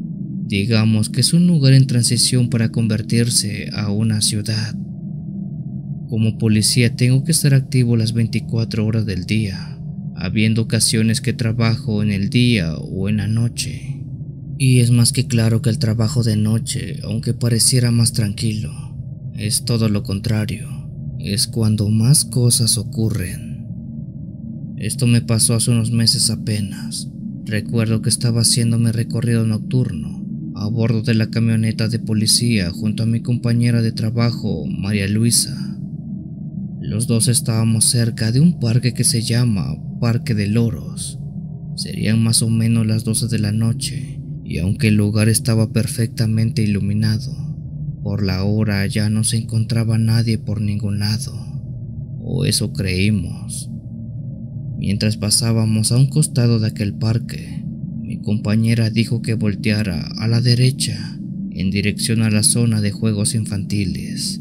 Digamos que es un lugar en transición para convertirse a una ciudad. Como policía tengo que estar activo las 24 horas del día, habiendo ocasiones que trabajo en el día o en la noche. Y es más que claro que el trabajo de noche, aunque pareciera más tranquilo, es todo lo contrario, es cuando más cosas ocurren. Esto me pasó hace unos meses apenas. Recuerdo que estaba haciendo mi recorrido nocturno a bordo de la camioneta de policía junto a mi compañera de trabajo, María Luisa. Los dos estábamos cerca de un parque que se llama Parque de Loros. Serían más o menos las 12 de la noche, y aunque el lugar estaba perfectamente iluminado, Por la hora ya no se encontraba nadie por ningún lado, o eso creímos. Mientras pasábamos a un costado de aquel parque, mi compañera dijo que volteara a la derecha en dirección a la zona de juegos infantiles.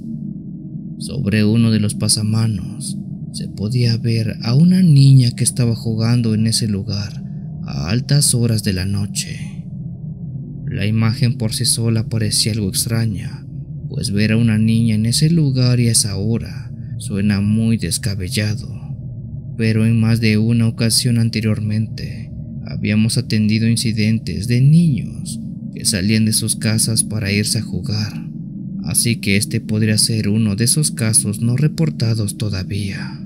Sobre uno de los pasamanos se podía ver a una niña que estaba jugando en ese lugar a altas horas de la noche. La imagen por sí sola parecía algo extraña, pues ver a una niña en ese lugar y a esa hora suena muy descabellado. Pero en más de una ocasión anteriormente habíamos atendido incidentes de niños que salían de sus casas para irse a jugar, así que este podría ser uno de esos casos no reportados todavía.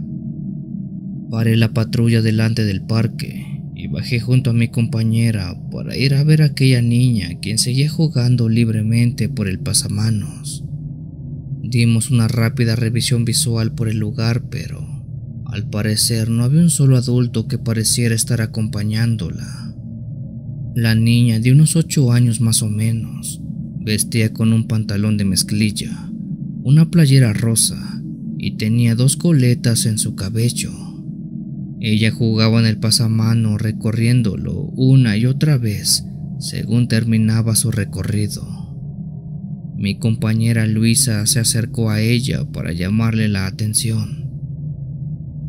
Paré la patrulla delante del parque y bajé junto a mi compañera para ir a ver a aquella niña quien seguía jugando libremente por el pasamanos. Dimos una rápida revisión visual por el lugar, pero al parecer no había un solo adulto que pareciera estar acompañándola. La niña, de unos 8 años más o menos, vestía con un pantalón de mezclilla, una playera rosa y tenía 2 coletas en su cabello. Ella jugaba en el pasamano recorriéndolo una y otra vez según terminaba su recorrido. Mi compañera Luisa se acercó a ella para llamarle la atención.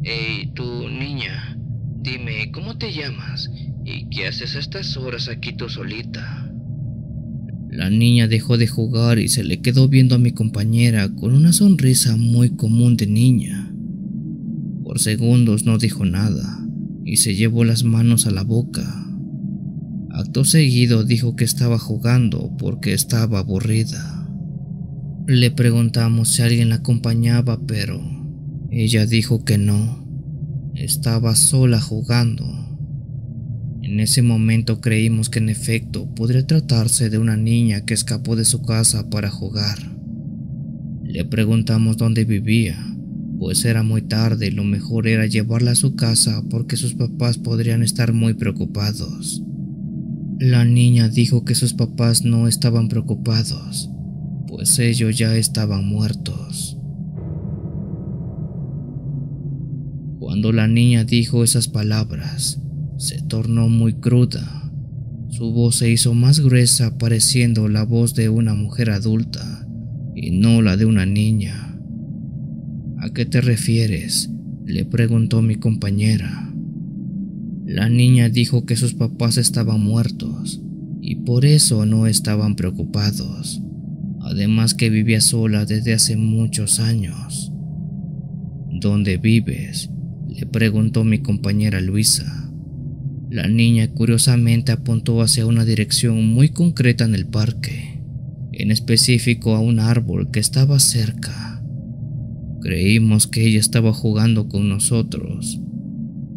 «Hey, tú niña, dime, ¿cómo te llamas? ¿Y qué haces a estas horas aquí tú solita?» La niña dejó de jugar y se le quedó viendo a mi compañera con una sonrisa muy común de niña. Por segundos no dijo nada y se llevó las manos a la boca. Acto seguido dijo que estaba jugando porque estaba aburrida. Le preguntamos si alguien la acompañaba, pero ella dijo que no, estaba sola jugando. En ese momento creímos que en efecto podría tratarse de una niña que escapó de su casa para jugar. Le preguntamos dónde vivía, pues era muy tarde y lo mejor era llevarla a su casa porque sus papás podrían estar muy preocupados. La niña dijo que sus papás no estaban preocupados, pues ellos ya estaban muertos. Cuando la niña dijo esas palabras, se tornó muy cruda. Su voz se hizo más gruesa, pareciendo la voz de una mujer adulta y no la de una niña. ¿A qué te refieres?, le preguntó mi compañera. La niña dijo que sus papás estaban muertos y por eso no estaban preocupados. Además que vivía sola desde hace muchos años. ¿Dónde vives?, le preguntó mi compañera Luisa. La niña curiosamente apuntó hacia una dirección muy concreta en el parque, en específico a un árbol que estaba cerca. Creímos que ella estaba jugando con nosotros.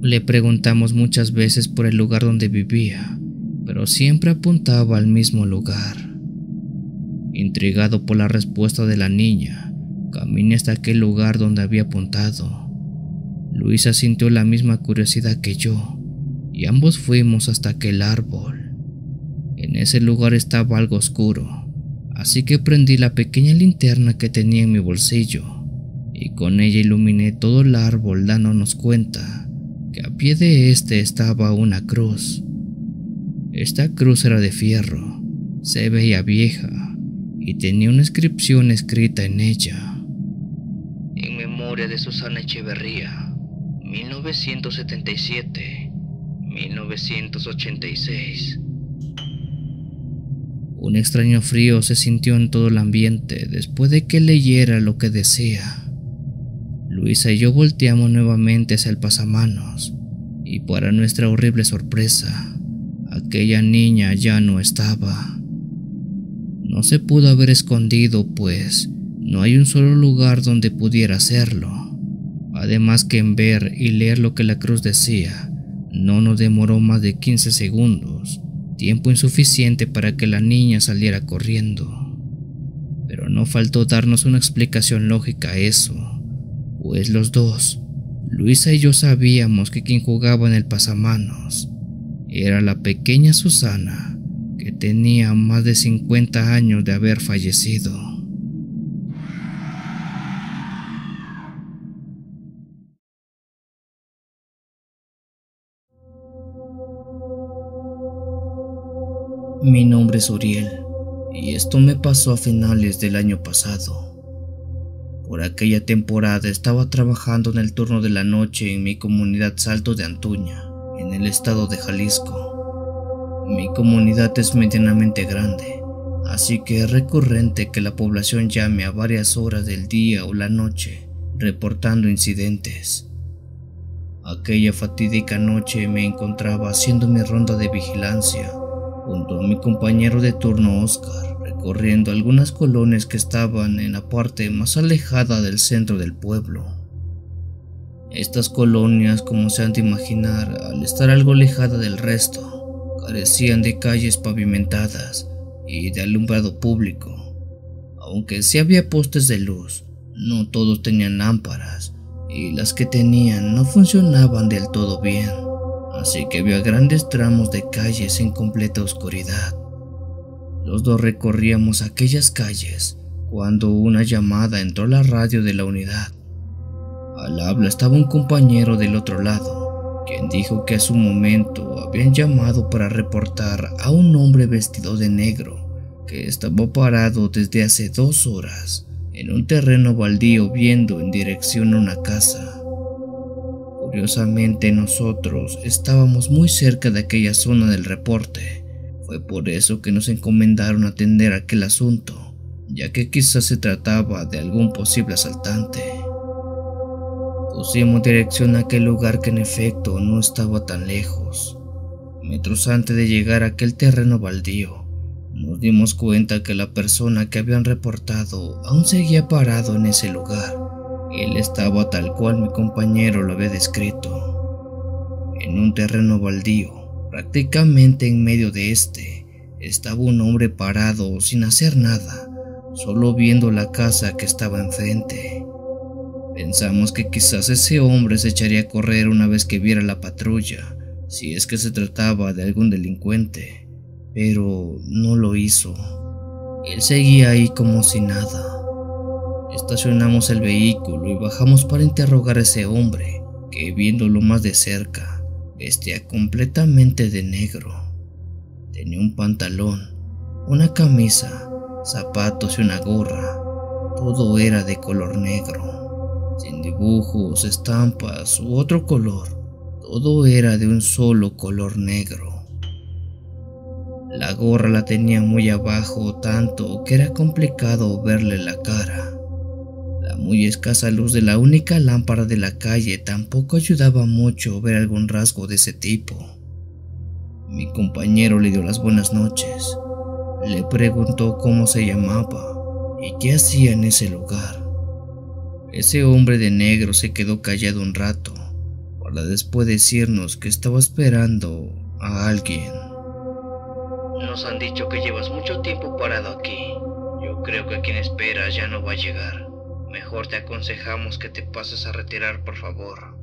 Le preguntamos muchas veces por el lugar donde vivía, pero siempre apuntaba al mismo lugar. Intrigado por la respuesta de la niña, caminé hasta aquel lugar donde había apuntado. Luisa sintió la misma curiosidad que yo, y ambos fuimos hasta aquel árbol. En ese lugar estaba algo oscuro, así que prendí la pequeña linterna que tenía en mi bolsillo, y con ella iluminé todo el árbol, dándonos cuenta que a pie de este estaba una cruz. Esta cruz era de fierro, se veía vieja, y tenía una inscripción escrita en ella: en memoria de Susana Echeverría, 1977-1986. Un extraño frío se sintió en todo el ambiente después de que leyera lo que decía. Luisa y yo volteamos nuevamente hacia el pasamanos, y para nuestra horrible sorpresa, aquella niña ya no estaba. No se pudo haber escondido, pues no hay un solo lugar donde pudiera hacerlo. Además que en ver y leer lo que la cruz decía, no nos demoró más de 15 segundos, tiempo insuficiente para que la niña saliera corriendo. Pero no faltó darnos una explicación lógica a eso, pues los dos, Luisa y yo, sabíamos que quien jugaba en el pasamanos era la pequeña Susana, que tenía más de 50 años de haber fallecido. Mi nombre es Uriel y esto me pasó a finales del año pasado. Por aquella temporada estaba trabajando en el turno de la noche en mi comunidad Salto de Antuña, en el estado de Jalisco. Mi comunidad es medianamente grande, así que es recurrente que la población llame a varias horas del día o la noche reportando incidentes. Aquella fatídica noche me encontraba haciendo mi ronda de vigilancia junto a mi compañero de turno Oscar, recorriendo algunas colonias que estaban en la parte más alejada del centro del pueblo. Estas colonias, como se han de imaginar, al estar algo alejadas del resto, carecían de calles pavimentadas y de alumbrado público. Aunque sí había postes de luz, no todos tenían lámparas y las que tenían no funcionaban del todo bien, así que había grandes tramos de calles en completa oscuridad. Los dos recorríamos aquellas calles cuando una llamada entró a la radio de la unidad. Al habla estaba un compañero del otro lado, quien dijo que a su momento habían llamado para reportar a un hombre vestido de negro que estaba parado desde hace 2 horas en un terreno baldío viendo en dirección a una casa. Curiosamente, nosotros estábamos muy cerca de aquella zona del reporte. Fue por eso que nos encomendaron atender aquel asunto, ya que quizás se trataba de algún posible asaltante. Pusimos dirección a aquel lugar que en efecto no estaba tan lejos. Metros antes de llegar a aquel terreno baldío, nos dimos cuenta que la persona que habían reportado aún seguía parado en ese lugar. Él estaba tal cual mi compañero lo había descrito. En un terreno baldío, prácticamente en medio de estaba un hombre parado sin hacer nada, solo viendo la casa que estaba enfrente. Pensamos que quizás ese hombre se echaría a correr una vez que viera la patrulla, si es que se trataba de algún delincuente. Pero no lo hizo. Él seguía ahí como si nada. Estacionamos el vehículo y bajamos para interrogar a ese hombre, que viéndolo más de cerca, vestía completamente de negro. Tenía un pantalón, una camisa, zapatos y una gorra. Todo era de color negro, sin dibujos, estampas u otro color. Todo era de un solo color negro. La gorra la tenía muy abajo, tanto que era complicado verle la cara. La muy escasa luz de la única lámpara de la calle tampoco ayudaba mucho ver algún rasgo de ese tipo. Mi compañero le dio las buenas noches. Le preguntó cómo se llamaba y qué hacía en ese lugar. Ese hombre de negro se quedó callado un rato, para después decirnos que estaba esperando a alguien. Nos han dicho que llevas mucho tiempo parado aquí. Yo creo que quien esperas ya no va a llegar. Mejor te aconsejamos que te pases a retirar, por favor.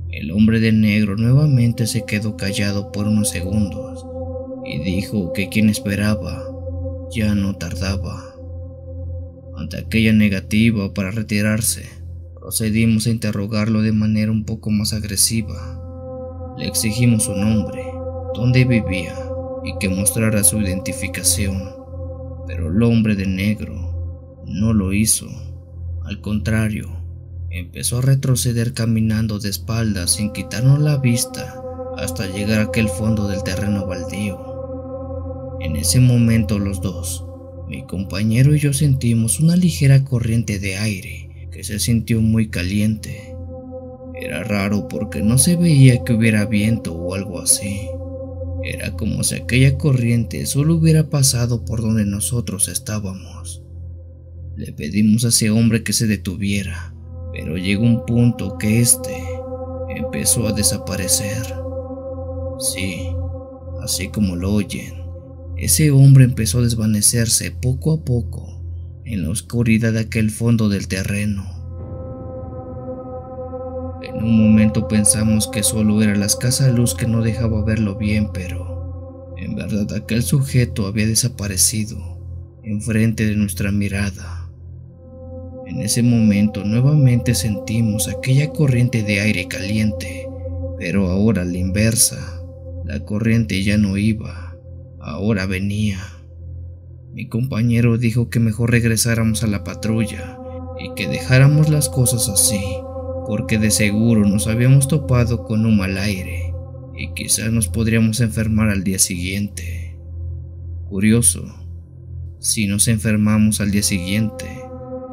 El hombre de negro nuevamente se quedó callado por unos segundos y dijo que quien esperaba ya no tardaba. Ante aquella negativa para retirarse, procedimos a interrogarlo de manera un poco más agresiva. Le exigimos su nombre, dónde vivía y que mostrara su identificación, pero el hombre de negro no lo hizo. Al contrario, empezó a retroceder caminando de espaldas sin quitarnos la vista hasta llegar a aquel fondo del terreno baldío. En ese momento los dos, mi compañero y yo, sentimos una ligera corriente de aire que se sintió muy caliente. Era raro porque no se veía que hubiera viento o algo así. Era como si aquella corriente solo hubiera pasado por donde nosotros estábamos. Le pedimos a ese hombre que se detuviera, pero llegó un punto que empezó a desaparecer. Sí, así como lo oyen, ese hombre empezó a desvanecerse poco a poco en la oscuridad de aquel fondo del terreno. En un momento pensamos que solo era la escasa luz que no dejaba verlo bien, pero en verdad aquel sujeto había desaparecido enfrente de nuestra mirada. En ese momento nuevamente sentimos aquella corriente de aire caliente, pero ahora a la inversa. La corriente ya no iba Ahora venía. Mi compañero dijo que mejor regresáramos a la patrulla y que dejáramos las cosas así, porque de seguro nos habíamos topado con un mal aire y quizás nos podríamos enfermar al día siguiente. Curioso, si nos enfermamos al día siguiente,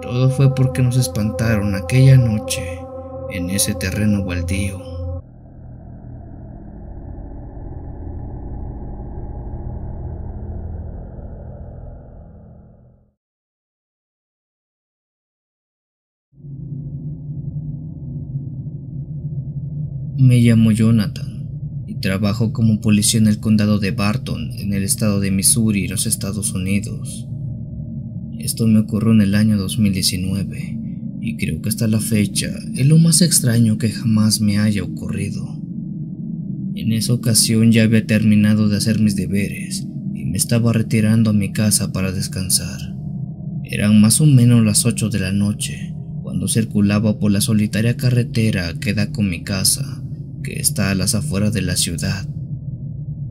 todo fue porque nos espantaron aquella noche en ese terreno baldío. Me llamo Jonathan y trabajo como policía en el condado de Barton, en el estado de Missouri, los Estados Unidos. Esto me ocurrió en el año 2019 y creo que hasta la fecha es lo más extraño que jamás me haya ocurrido. En esa ocasión ya había terminado de hacer mis deberes y me estaba retirando a mi casa para descansar. Eran más o menos las 8 de la noche cuando circulaba por la solitaria carretera que da con mi casa, que está a las afueras de la ciudad.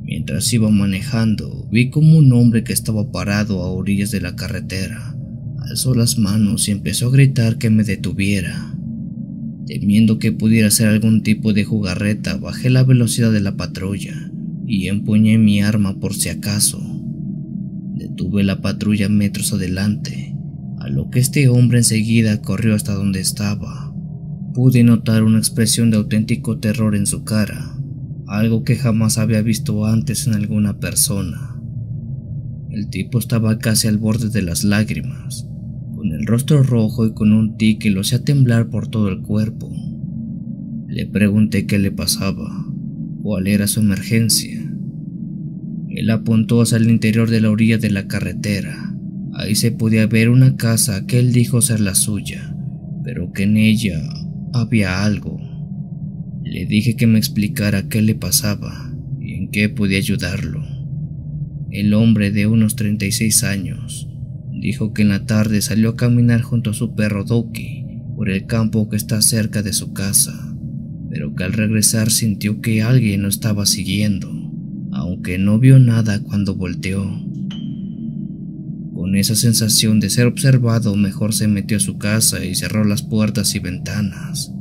Mientras iba manejando, vi como un hombre que estaba parado a orillas de la carretera alzó las manos y empezó a gritar que me detuviera. Temiendo que pudiera ser algún tipo de jugarreta, bajé la velocidad de la patrulla y empuñé mi arma por si acaso. Detuve la patrulla metros adelante, a lo que este hombre enseguida corrió hasta donde estaba. Pude notar una expresión de auténtico terror en su cara, algo que jamás había visto antes en alguna persona. El tipo estaba casi al borde de las lágrimas, con el rostro rojo y con un tic que lo hacía temblar por todo el cuerpo. Le pregunté qué le pasaba, cuál era su emergencia. Él apuntó hacia el interior de la orilla de la carretera. Ahí se podía ver una casa que él dijo ser la suya, pero que en ella había algo. Le dije que me explicara qué le pasaba y en qué podía ayudarlo. El hombre, de unos 36 años, dijo que en la tarde salió a caminar junto a su perro Doki por el campo que está cerca de su casa, pero que al regresar sintió que alguien lo estaba siguiendo, aunque no vio nada cuando volteó. Con esa sensación de ser observado, mejor se metió a su casa y cerró las puertas y ventanas.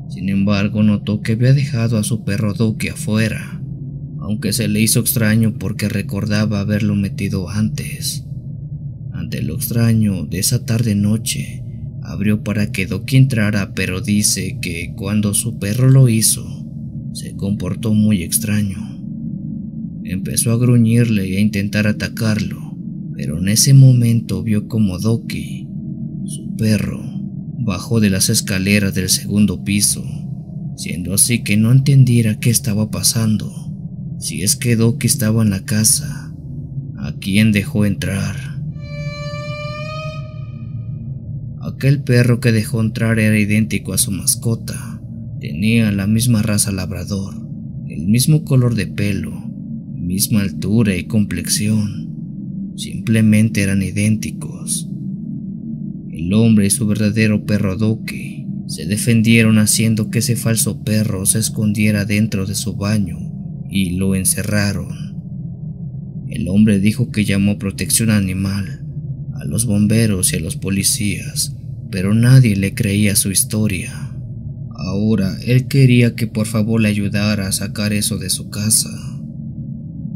Sin embargo, notó que había dejado a su perro Doki afuera, aunque se le hizo extraño porque recordaba haberlo metido antes. Ante lo extraño de esa tarde-noche, abrió para que Doki entrara, pero dice que cuando su perro lo hizo, se comportó muy extraño. Empezó a gruñirle y a intentar atacarlo, pero en ese momento vio como Doki, su perro, bajó de las escaleras del segundo piso, siendo así que no entendiera qué estaba pasando. Si es que Doki estaba en la casa, ¿a quién dejó entrar? Aquel perro que dejó entrar era idéntico a su mascota. Tenía la misma raza labrador, el mismo color de pelo, misma altura y complexión. Simplemente eran idénticos. El hombre y su verdadero perro Doki se defendieron haciendo que ese falso perro se escondiera dentro de su baño y lo encerraron. El hombre dijo que llamó protección animal, a los bomberos y a los policías, pero nadie le creía su historia. Ahora él quería que por favor le ayudara a sacar eso de su casa.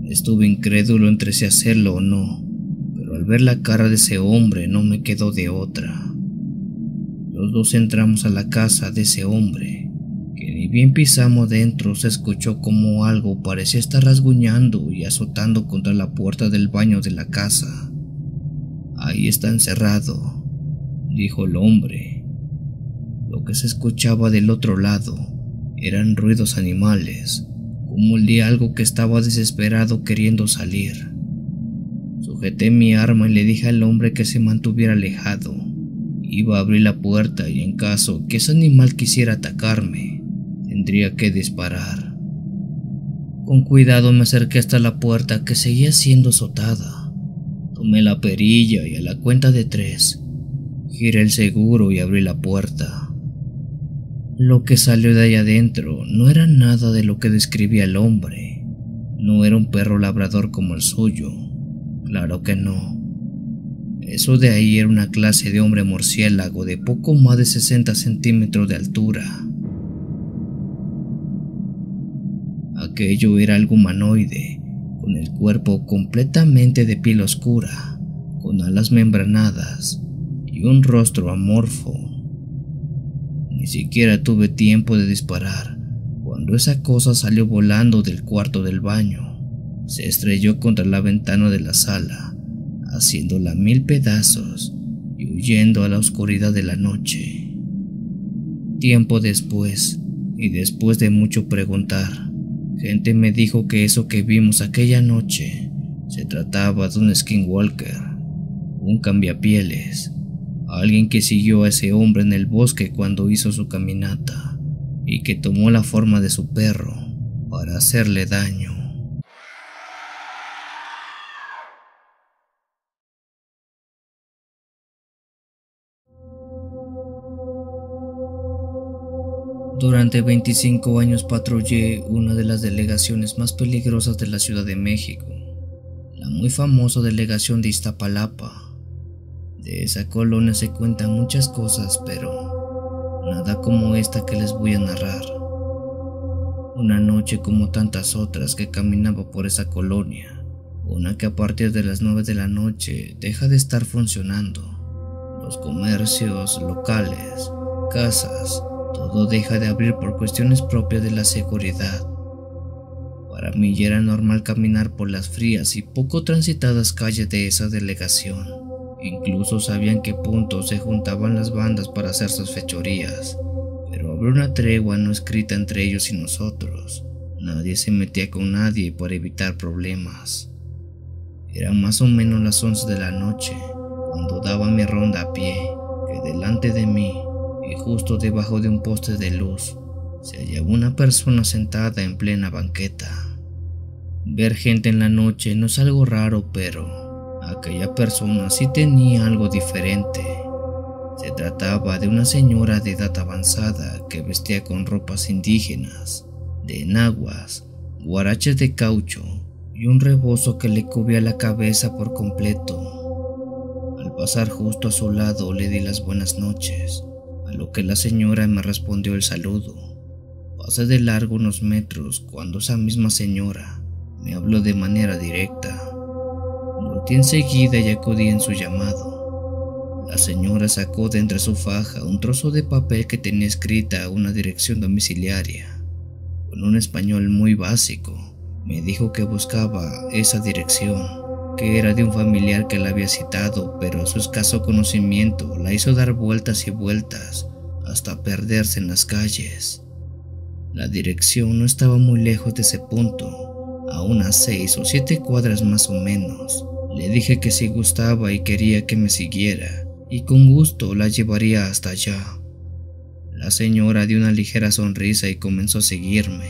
Estuve incrédulo entre si hacerlo o no, pero al ver la cara de ese hombre no me quedó de otra. Los dos entramos a la casa de ese hombre, que ni bien pisamos dentro se escuchó como algo parecía estar rasguñando y azotando contra la puerta del baño de la casa. «Ahí está encerrado», dijo el hombre. Lo que se escuchaba del otro lado eran ruidos animales, como el de algo que estaba desesperado queriendo salir. Sujeté mi arma y le dije al hombre que se mantuviera alejado. Iba a abrir la puerta y en caso que ese animal quisiera atacarme, tendría que disparar. Con cuidado me acerqué hasta la puerta, que seguía siendo azotada. Tomé la perilla y a la cuenta de 3, giré el seguro y abrí la puerta. Lo que salió de ahí adentro no era nada de lo que describía el hombre. No era un perro labrador como el suyo, claro que no. Eso de ahí era una clase de hombre murciélago de poco más de 60 centímetros de altura. Aquello era algo humanoide, con el cuerpo completamente de piel oscura, con alas membranadas y un rostro amorfo. Ni siquiera tuve tiempo de disparar cuando esa cosa salió volando del cuarto del baño. Se estrelló contra la ventana de la sala, haciéndola 1000 pedazos y huyendo a la oscuridad de la noche. Tiempo después, y después de mucho preguntar, gente me dijo que eso que vimos aquella noche se trataba de un skinwalker, un cambiapieles, alguien que siguió a ese hombre en el bosque cuando hizo su caminata y que tomó la forma de su perro para hacerle daño. Durante 25 años patrullé una de las delegaciones más peligrosas de la Ciudad de México, la muy famosa delegación de Iztapalapa. De esa colonia se cuentan muchas cosas, pero nada como esta que les voy a narrar. Una noche como tantas otras que caminaba por esa colonia, una que a partir de las 9 de la noche deja de estar funcionando. Los comercios locales, casas, todo deja de abrir por cuestiones propias de la seguridad. Para mí ya era normal caminar por las frías y poco transitadas calles de esa delegación. Incluso sabía en qué puntos se juntaban las bandas para hacer sus fechorías, pero había una tregua no escrita entre ellos y nosotros. Nadie se metía con nadie para evitar problemas. Eran más o menos las 11 de la noche cuando daba mi ronda a pie, que delante de mí y justo debajo de un poste de luz se hallaba una persona sentada en plena banqueta. Ver gente en la noche no es algo raro, pero aquella persona sí tenía algo diferente. Se trataba de una señora de edad avanzada que vestía con ropas indígenas, de enaguas, guaraches de caucho y un rebozo que le cubría la cabeza por completo. Al pasar justo a su lado le di las buenas noches, a lo que la señora me respondió el saludo. Pasé de largo unos metros cuando esa misma señora me habló de manera directa. Volté enseguida y acudí en su llamado. La señora sacó de entre su faja un trozo de papel que tenía escrita una dirección domiciliaria. Con un español muy básico, me dijo que buscaba esa dirección, que era de un familiar que la había citado, pero su escaso conocimiento la hizo dar vueltas y vueltas hasta perderse en las calles. La dirección no estaba muy lejos de ese punto, a unas 6 o 7 cuadras más o menos. Le dije que si gustaba y quería que me siguiera, y con gusto la llevaría hasta allá. La señora dio una ligera sonrisa y comenzó a seguirme.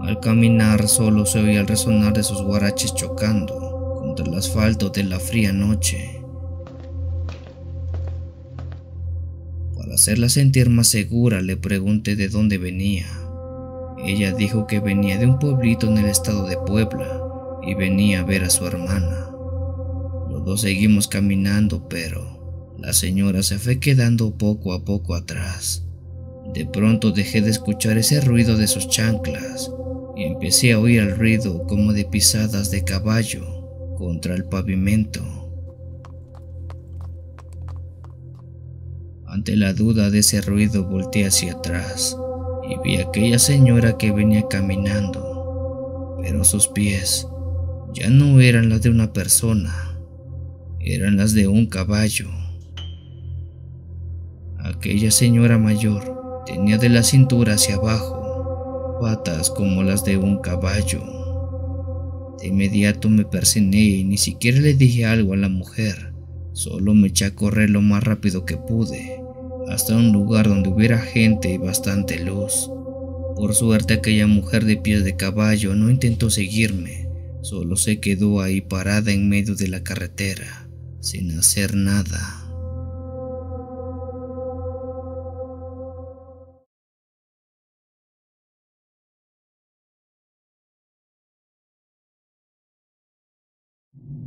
Al caminar solo se oía el resonar de sus guaraches chocando contra el asfalto de la fría noche. Para hacerla sentir más segura le pregunté de dónde venía. Ella dijo que venía de un pueblito en el estado de Puebla y venía a ver a su hermana. Los dos seguimos caminando, pero la señora se fue quedando poco a poco atrás. De pronto dejé de escuchar ese ruido de sus chanclas y empecé a oír el ruido como de pisadas de caballo contra el pavimento. Ante la duda de ese ruido volteé hacia atrás y vi a aquella señora que venía caminando, pero sus pies ya no eran las de una persona, eran las de un caballo. Aquella señora mayor tenía de la cintura hacia abajo patas como las de un caballo. De inmediato me persigné y ni siquiera le dije algo a la mujer, solo me eché a correr lo más rápido que pude hasta un lugar donde hubiera gente y bastante luz. Por suerte aquella mujer de pies de caballo no intentó seguirme, solo se quedó ahí parada en medio de la carretera, sin hacer nada.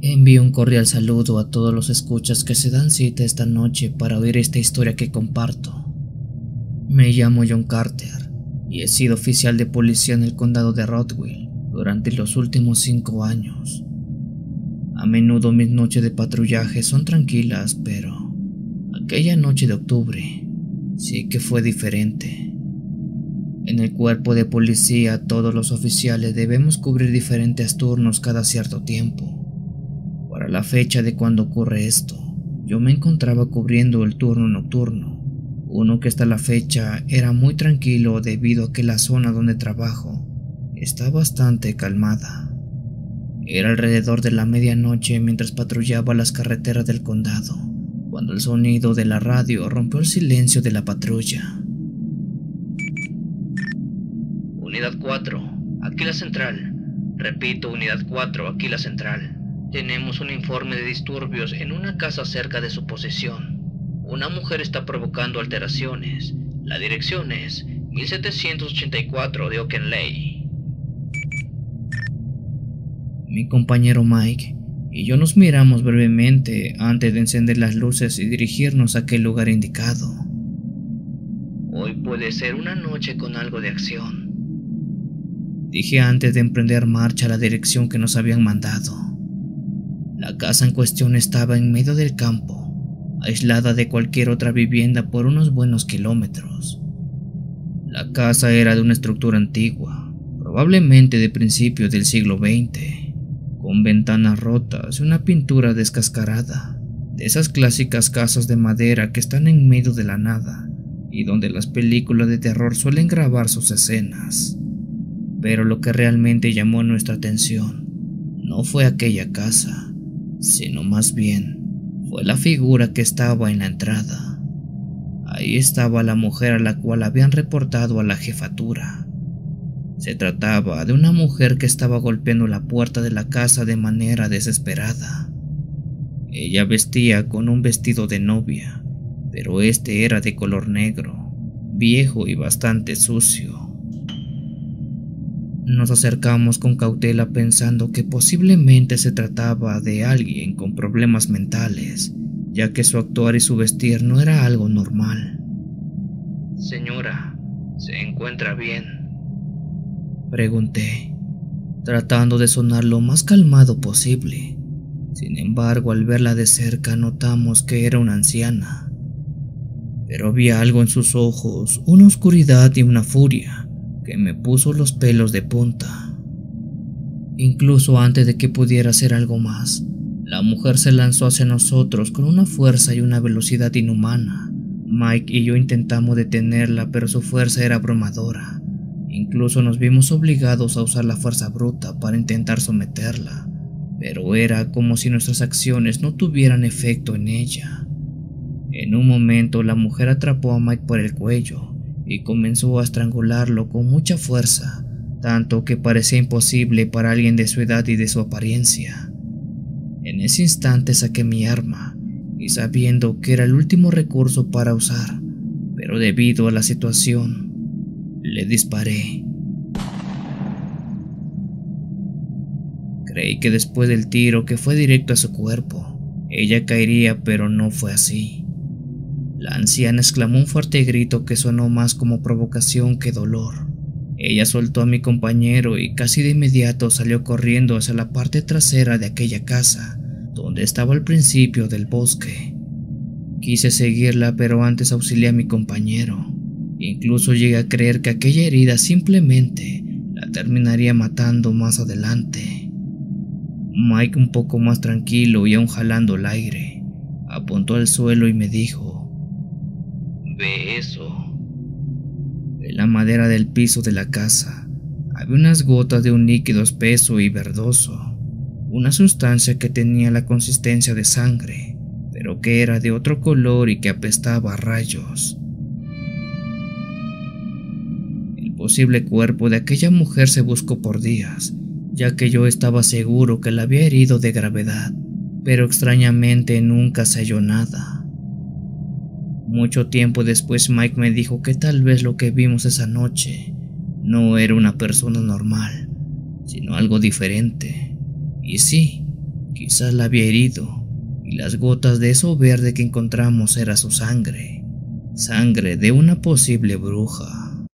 Envío un cordial saludo a todos los escuchas que se dan cita esta noche para oír esta historia que comparto. Me llamo John Carter y he sido oficial de policía en el condado de Rockville durante los últimos 5 años. A menudo mis noches de patrullaje son tranquilas, pero aquella noche de octubre sí que fue diferente. En el cuerpo de policía todos los oficiales debemos cubrir diferentes turnos cada cierto tiempo. Para la fecha de cuando ocurre esto, yo me encontraba cubriendo el turno nocturno, uno que hasta la fecha era muy tranquilo debido a que la zona donde trabajo está bastante calmada. Era alrededor de la medianoche mientras patrullaba las carreteras del condado, cuando el sonido de la radio rompió el silencio de la patrulla. Unidad 4, aquí la central. Repito, Unidad 4, aquí la central. Tenemos un informe de disturbios en una casa cerca de su posición. Una mujer está provocando alteraciones. La dirección es 1784 de Oakenley. Mi compañero Mike y yo nos miramos brevemente antes de encender las luces y dirigirnos a aquel lugar indicado. Hoy puede ser una noche con algo de acción, dije antes de emprender marcha a la dirección que nos habían mandado. La casa en cuestión estaba en medio del campo, aislada de cualquier otra vivienda por unos buenos kilómetros. La casa era de una estructura antigua, probablemente de principios del siglo XX, con ventanas rotas y una pintura descascarada, de esas clásicas casas de madera que están en medio de la nada y donde las películas de terror suelen grabar sus escenas. Pero lo que realmente llamó nuestra atención no fue aquella casa, sino más bien fue la figura que estaba en la entrada. Ahí estaba la mujer a la cual habían reportado a la jefatura. Se trataba de una mujer que estaba golpeando la puerta de la casa de manera desesperada. Ella vestía con un vestido de novia, pero este era de color negro, viejo y bastante sucio. Nos acercamos con cautela pensando que posiblemente se trataba de alguien con problemas mentales, ya que su actuar y su vestir no era algo normal. Señora, ¿se encuentra bien?, pregunté, tratando de sonar lo más calmado posible. Sin embargo, al verla de cerca notamos que era una anciana, pero había algo en sus ojos, una oscuridad y una furia que me puso los pelos de punta. Incluso antes de que pudiera hacer algo más, la mujer se lanzó hacia nosotros con una fuerza y una velocidad inhumana. Mike y yo intentamos detenerla, pero su fuerza era abrumadora. Incluso nos vimos obligados a usar la fuerza bruta para intentar someterla, pero era como si nuestras acciones no tuvieran efecto en ella. En un momento la mujer atrapó a Mike por el cuello y comenzó a estrangularlo con mucha fuerza, tanto que parecía imposible para alguien de su edad y de su apariencia. En ese instante saqué mi arma y, sabiendo que era el último recurso para usar, pero debido a la situación, le disparé. Creí que después del tiro, que fue directo a su cuerpo, ella caería, pero no fue así. La anciana exclamó un fuerte grito que sonó más como provocación que dolor. Ella soltó a mi compañero y casi de inmediato salió corriendo hacia la parte trasera de aquella casa, donde estaba al principio del bosque. Quise seguirla, pero antes auxilié a mi compañero. Incluso llegué a creer que aquella herida simplemente la terminaría matando más adelante. Mike, un poco más tranquilo y aún jalando el aire, apuntó al suelo y me dijo: ¿Ve eso? En la madera del piso de la casa había unas gotas de un líquido espeso y verdoso, una sustancia que tenía la consistencia de sangre, pero que era de otro color y que apestaba a rayos. El posible cuerpo de aquella mujer se buscó por días, ya que yo estaba seguro que la había herido de gravedad, pero extrañamente nunca se halló nada. Mucho tiempo después Mike me dijo que tal vez lo que vimos esa noche no era una persona normal, sino algo diferente. Y sí, Quizás la había herido, y las gotas de eso verde que encontramos era su sangre, sangre de una posible bruja.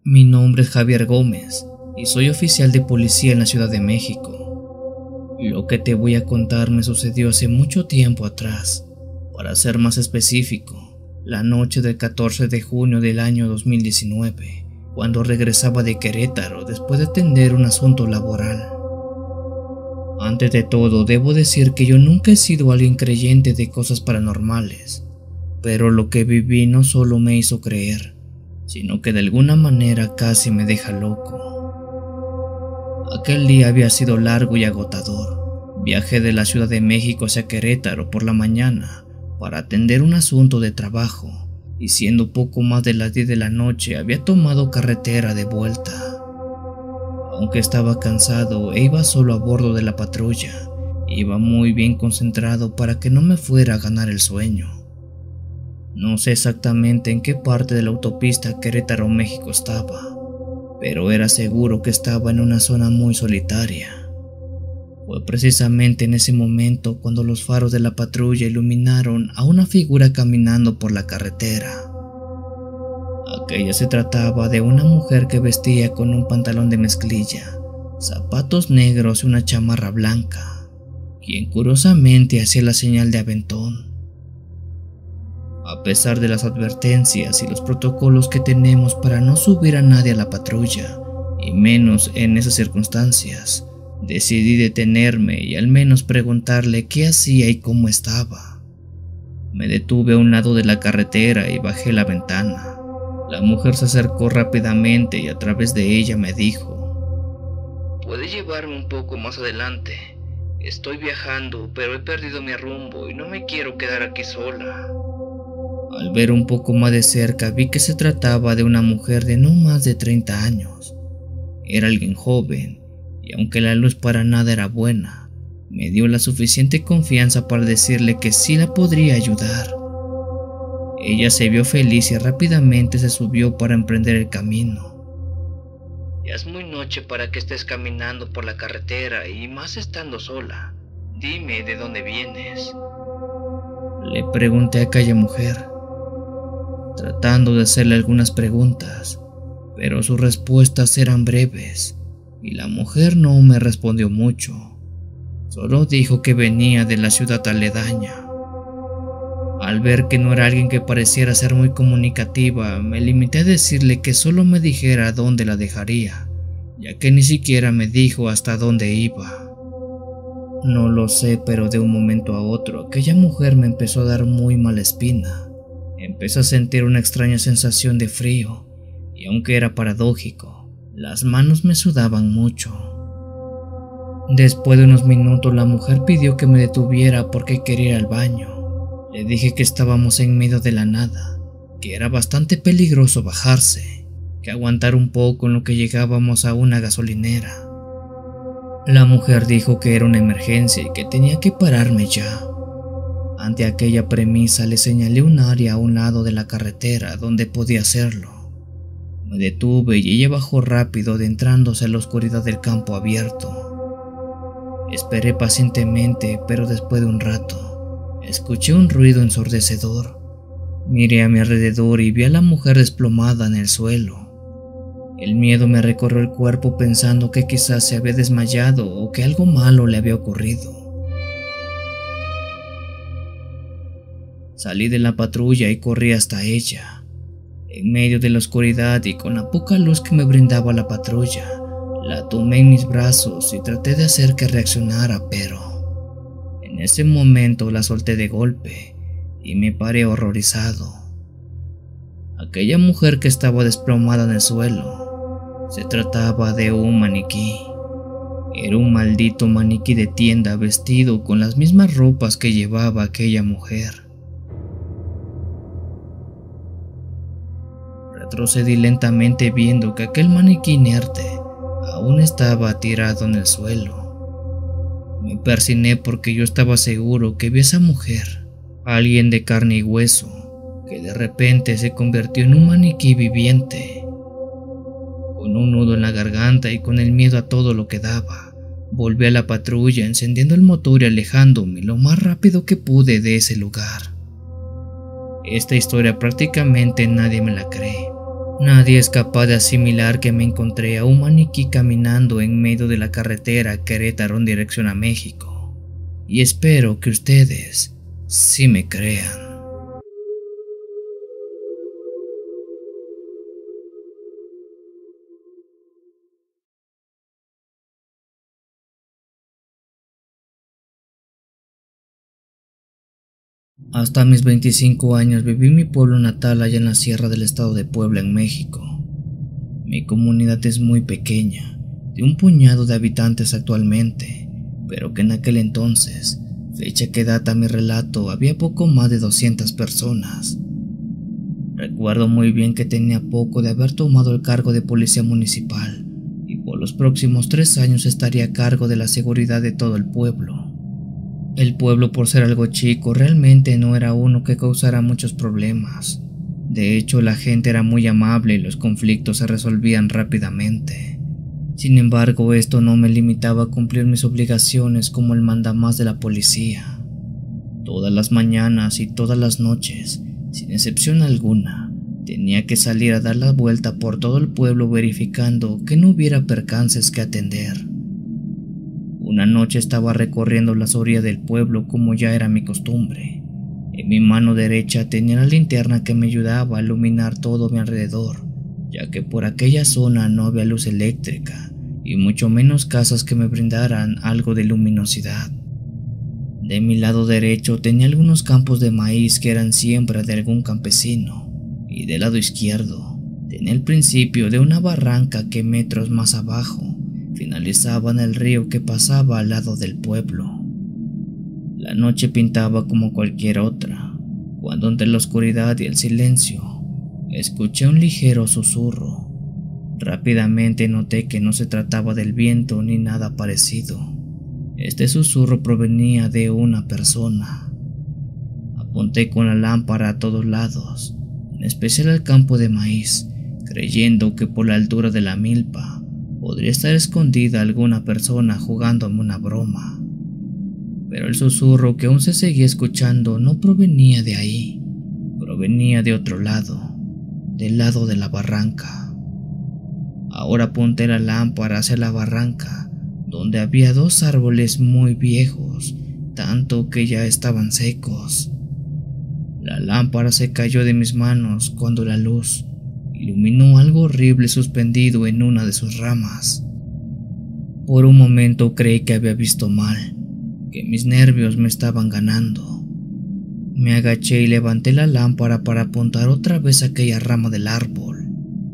Mi nombre es Javier Gómez y soy oficial de policía en la Ciudad de México. Lo que te voy a contar me sucedió hace mucho tiempo atrás. Para ser más específico, la noche del 14 de junio del año 2019, cuando regresaba de Querétaro después de atender un asunto laboral. Antes de todo, debo decir que yo nunca he sido alguien creyente de cosas paranormales, pero lo que viví no solo me hizo creer, sino que de alguna manera casi me deja loco. Aquel día había sido largo y agotador. Viajé de la Ciudad de México hacia Querétaro por la mañana para atender un asunto de trabajo, y siendo poco más de las 10 de la noche había tomado carretera de vuelta. Aunque estaba cansado e iba solo a bordo de la patrulla, iba muy bien concentrado para que no me fuera a ganar el sueño. No sé exactamente en qué parte de la autopista Querétaro, México estaba, pero era seguro que estaba en una zona muy solitaria. Fue precisamente en ese momento cuando los faros de la patrulla iluminaron a una figura caminando por la carretera. Aquella se trataba de una mujer que vestía con un pantalón de mezclilla, zapatos negros y una chamarra blanca, quien curiosamente hacía la señal de aventón. A pesar de las advertencias y los protocolos que tenemos para no subir a nadie a la patrulla, y menos en esas circunstancias, decidí detenerme y al menos preguntarle qué hacía y cómo estaba. Me detuve a un lado de la carretera y bajé la ventana. La mujer se acercó rápidamente y a través de ella me dijo: ¿Puede llevarme un poco más adelante? Estoy viajando, pero he perdido mi rumbo y no me quiero quedar aquí sola. Al ver un poco más de cerca vi que se trataba de una mujer de no más de 30 años. Era alguien joven, y aunque la luz para nada era buena, me dio la suficiente confianza para decirle que sí la podría ayudar. Ella se vio feliz y rápidamente se subió para emprender el camino. Ya es muy noche para que estés caminando por la carretera y más estando sola. Dime de dónde vienes. Le pregunté a aquella mujer, tratando de hacerle algunas preguntas, pero sus respuestas eran breves. Y la mujer no me respondió mucho, solo dijo que venía de la ciudad aledaña. Al ver que no era alguien que pareciera ser muy comunicativa, me limité a decirle que solo me dijera a dónde la dejaría, ya que ni siquiera me dijo hasta dónde iba. No lo sé, pero de un momento a otro, aquella mujer me empezó a dar muy mala espina. Empecé a sentir una extraña sensación de frío, y aunque era paradójico, las manos me sudaban mucho. Después de unos minutos la mujer pidió que me detuviera porque quería ir al baño. Le dije que estábamos en medio de la nada, que era bastante peligroso bajarse, que aguantar un poco en lo que llegábamos a una gasolinera. La mujer dijo que era una emergencia y que tenía que pararme ya. Ante aquella premisa le señalé un área a un lado de la carretera donde podía hacerlo. Me detuve y ella bajó rápido adentrándose a la oscuridad del campo abierto. Esperé pacientemente, pero después de un rato, escuché un ruido ensordecedor. Miré a mi alrededor y vi a la mujer desplomada en el suelo. El miedo me recorrió el cuerpo pensando que quizás se había desmayado o que algo malo le había ocurrido. Salí de la patrulla y corrí hasta ella. En medio de la oscuridad y con la poca luz que me brindaba la patrulla, la tomé en mis brazos y traté de hacer que reaccionara, pero en ese momento la solté de golpe y me paré horrorizado. Aquella mujer que estaba desplomada en el suelo, se trataba de un maniquí. Era un maldito maniquí de tienda vestido con las mismas ropas que llevaba aquella mujer. Retrocedí lentamente viendo que aquel maniquí inerte aún estaba tirado en el suelo. Me persigné porque yo estaba seguro que vi a esa mujer, alguien de carne y hueso, que de repente se convirtió en un maniquí viviente. Con un nudo en la garganta y con el miedo a todo lo que daba, volví a la patrulla encendiendo el motor y alejándome lo más rápido que pude de ese lugar. Esta historia prácticamente nadie me la cree. Nadie es capaz de asimilar que me encontré a un maniquí caminando en medio de la carretera Querétaro en dirección a México. Y espero que ustedes sí me crean. Hasta mis 25 años viví en mi pueblo natal allá en la sierra del estado de Puebla, en México. Mi comunidad es muy pequeña, de un puñado de habitantes actualmente, pero que en aquel entonces, fecha que data mi relato, había poco más de 200 personas. Recuerdo muy bien que tenía poco de haber tomado el cargo de policía municipal y por los próximos 3 años estaría a cargo de la seguridad de todo el pueblo. El pueblo, por ser algo chico, realmente no era uno que causara muchos problemas. De hecho, la gente era muy amable y los conflictos se resolvían rápidamente. Sin embargo, esto no me limitaba a cumplir mis obligaciones como el mandamás de la policía. Todas las mañanas y todas las noches, sin excepción alguna, tenía que salir a dar la vuelta por todo el pueblo verificando que no hubiera percances que atender. Una noche estaba recorriendo las orillas del pueblo como ya era mi costumbre. En mi mano derecha tenía la linterna que me ayudaba a iluminar todo mi alrededor, ya que por aquella zona no había luz eléctrica y mucho menos casas que me brindaran algo de luminosidad. De mi lado derecho tenía algunos campos de maíz que eran siembra de algún campesino, y del lado izquierdo tenía el principio de una barranca que metros más abajo finalizaba en el río que pasaba al lado del pueblo. La noche pintaba como cualquier otra, cuando entre la oscuridad y el silencio escuché un ligero susurro. Rápidamente noté que no se trataba del viento ni nada parecido. Este susurro provenía de una persona. Apunté con la lámpara a todos lados, en especial al campo de maíz, creyendo que por la altura de la milpa podría estar escondida alguna persona jugándome una broma. Pero el susurro que aún se seguía escuchando no provenía de ahí, provenía de otro lado, del lado de la barranca. Ahora apunté la lámpara hacia la barranca, donde había 2 árboles muy viejos, tanto que ya estaban secos. La lámpara se cayó de mis manos cuando la luz iluminó algo horrible suspendido en una de sus ramas. Por un momento creí que había visto mal, que mis nervios me estaban ganando. Me agaché y levanté la lámpara para apuntar otra vez a aquella rama del árbol.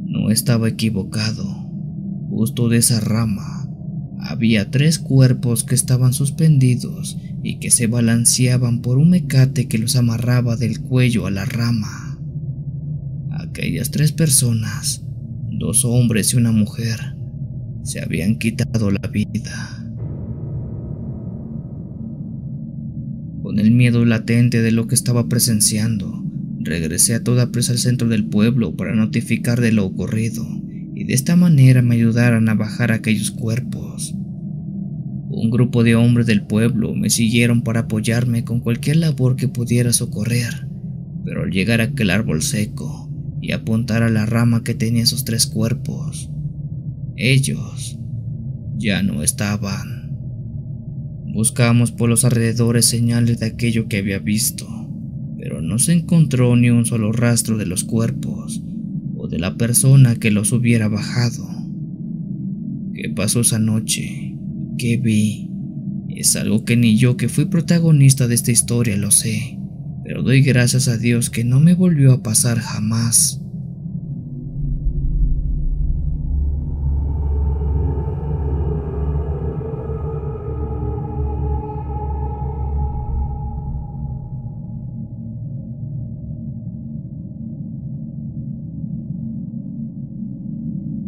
No estaba equivocado. Justo de esa rama había 3 cuerpos que estaban suspendidos y que se balanceaban por un mecate que los amarraba del cuello a la rama. Aquellas 3 personas, 2 hombres y una mujer, se habían quitado la vida. Con el miedo latente de lo que estaba presenciando, regresé a toda prisa al centro del pueblo para notificar de lo ocurrido y de esta manera me ayudaran a bajar aquellos cuerpos. Un grupo de hombres del pueblo me siguieron para apoyarme con cualquier labor que pudiera socorrer, pero al llegar a aquel árbol seco y apuntar a la rama que tenía esos 3 cuerpos, ellos ya no estaban. Buscamos por los alrededores señales de aquello que había visto, pero no se encontró ni un solo rastro de los cuerpos o de la persona que los hubiera bajado. ¿Qué pasó esa noche? ¿Qué vi? Es algo que ni yo, que fui protagonista de esta historia, lo sé, pero doy gracias a Dios que no me volvió a pasar jamás.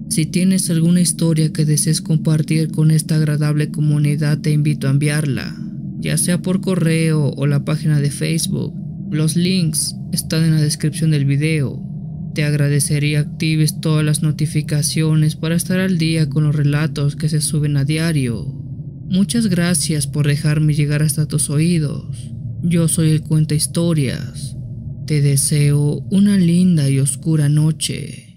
Si tienes alguna historia que desees compartir con esta agradable comunidad, te invito a enviarla, ya sea por correo o la página de Facebook. Los links están en la descripción del video. Te agradecería actives todas las notificaciones para estar al día con los relatos que se suben a diario. Muchas gracias por dejarme llegar hasta tus oídos. Yo soy el Cuenta Historias. Te deseo una linda y oscura noche.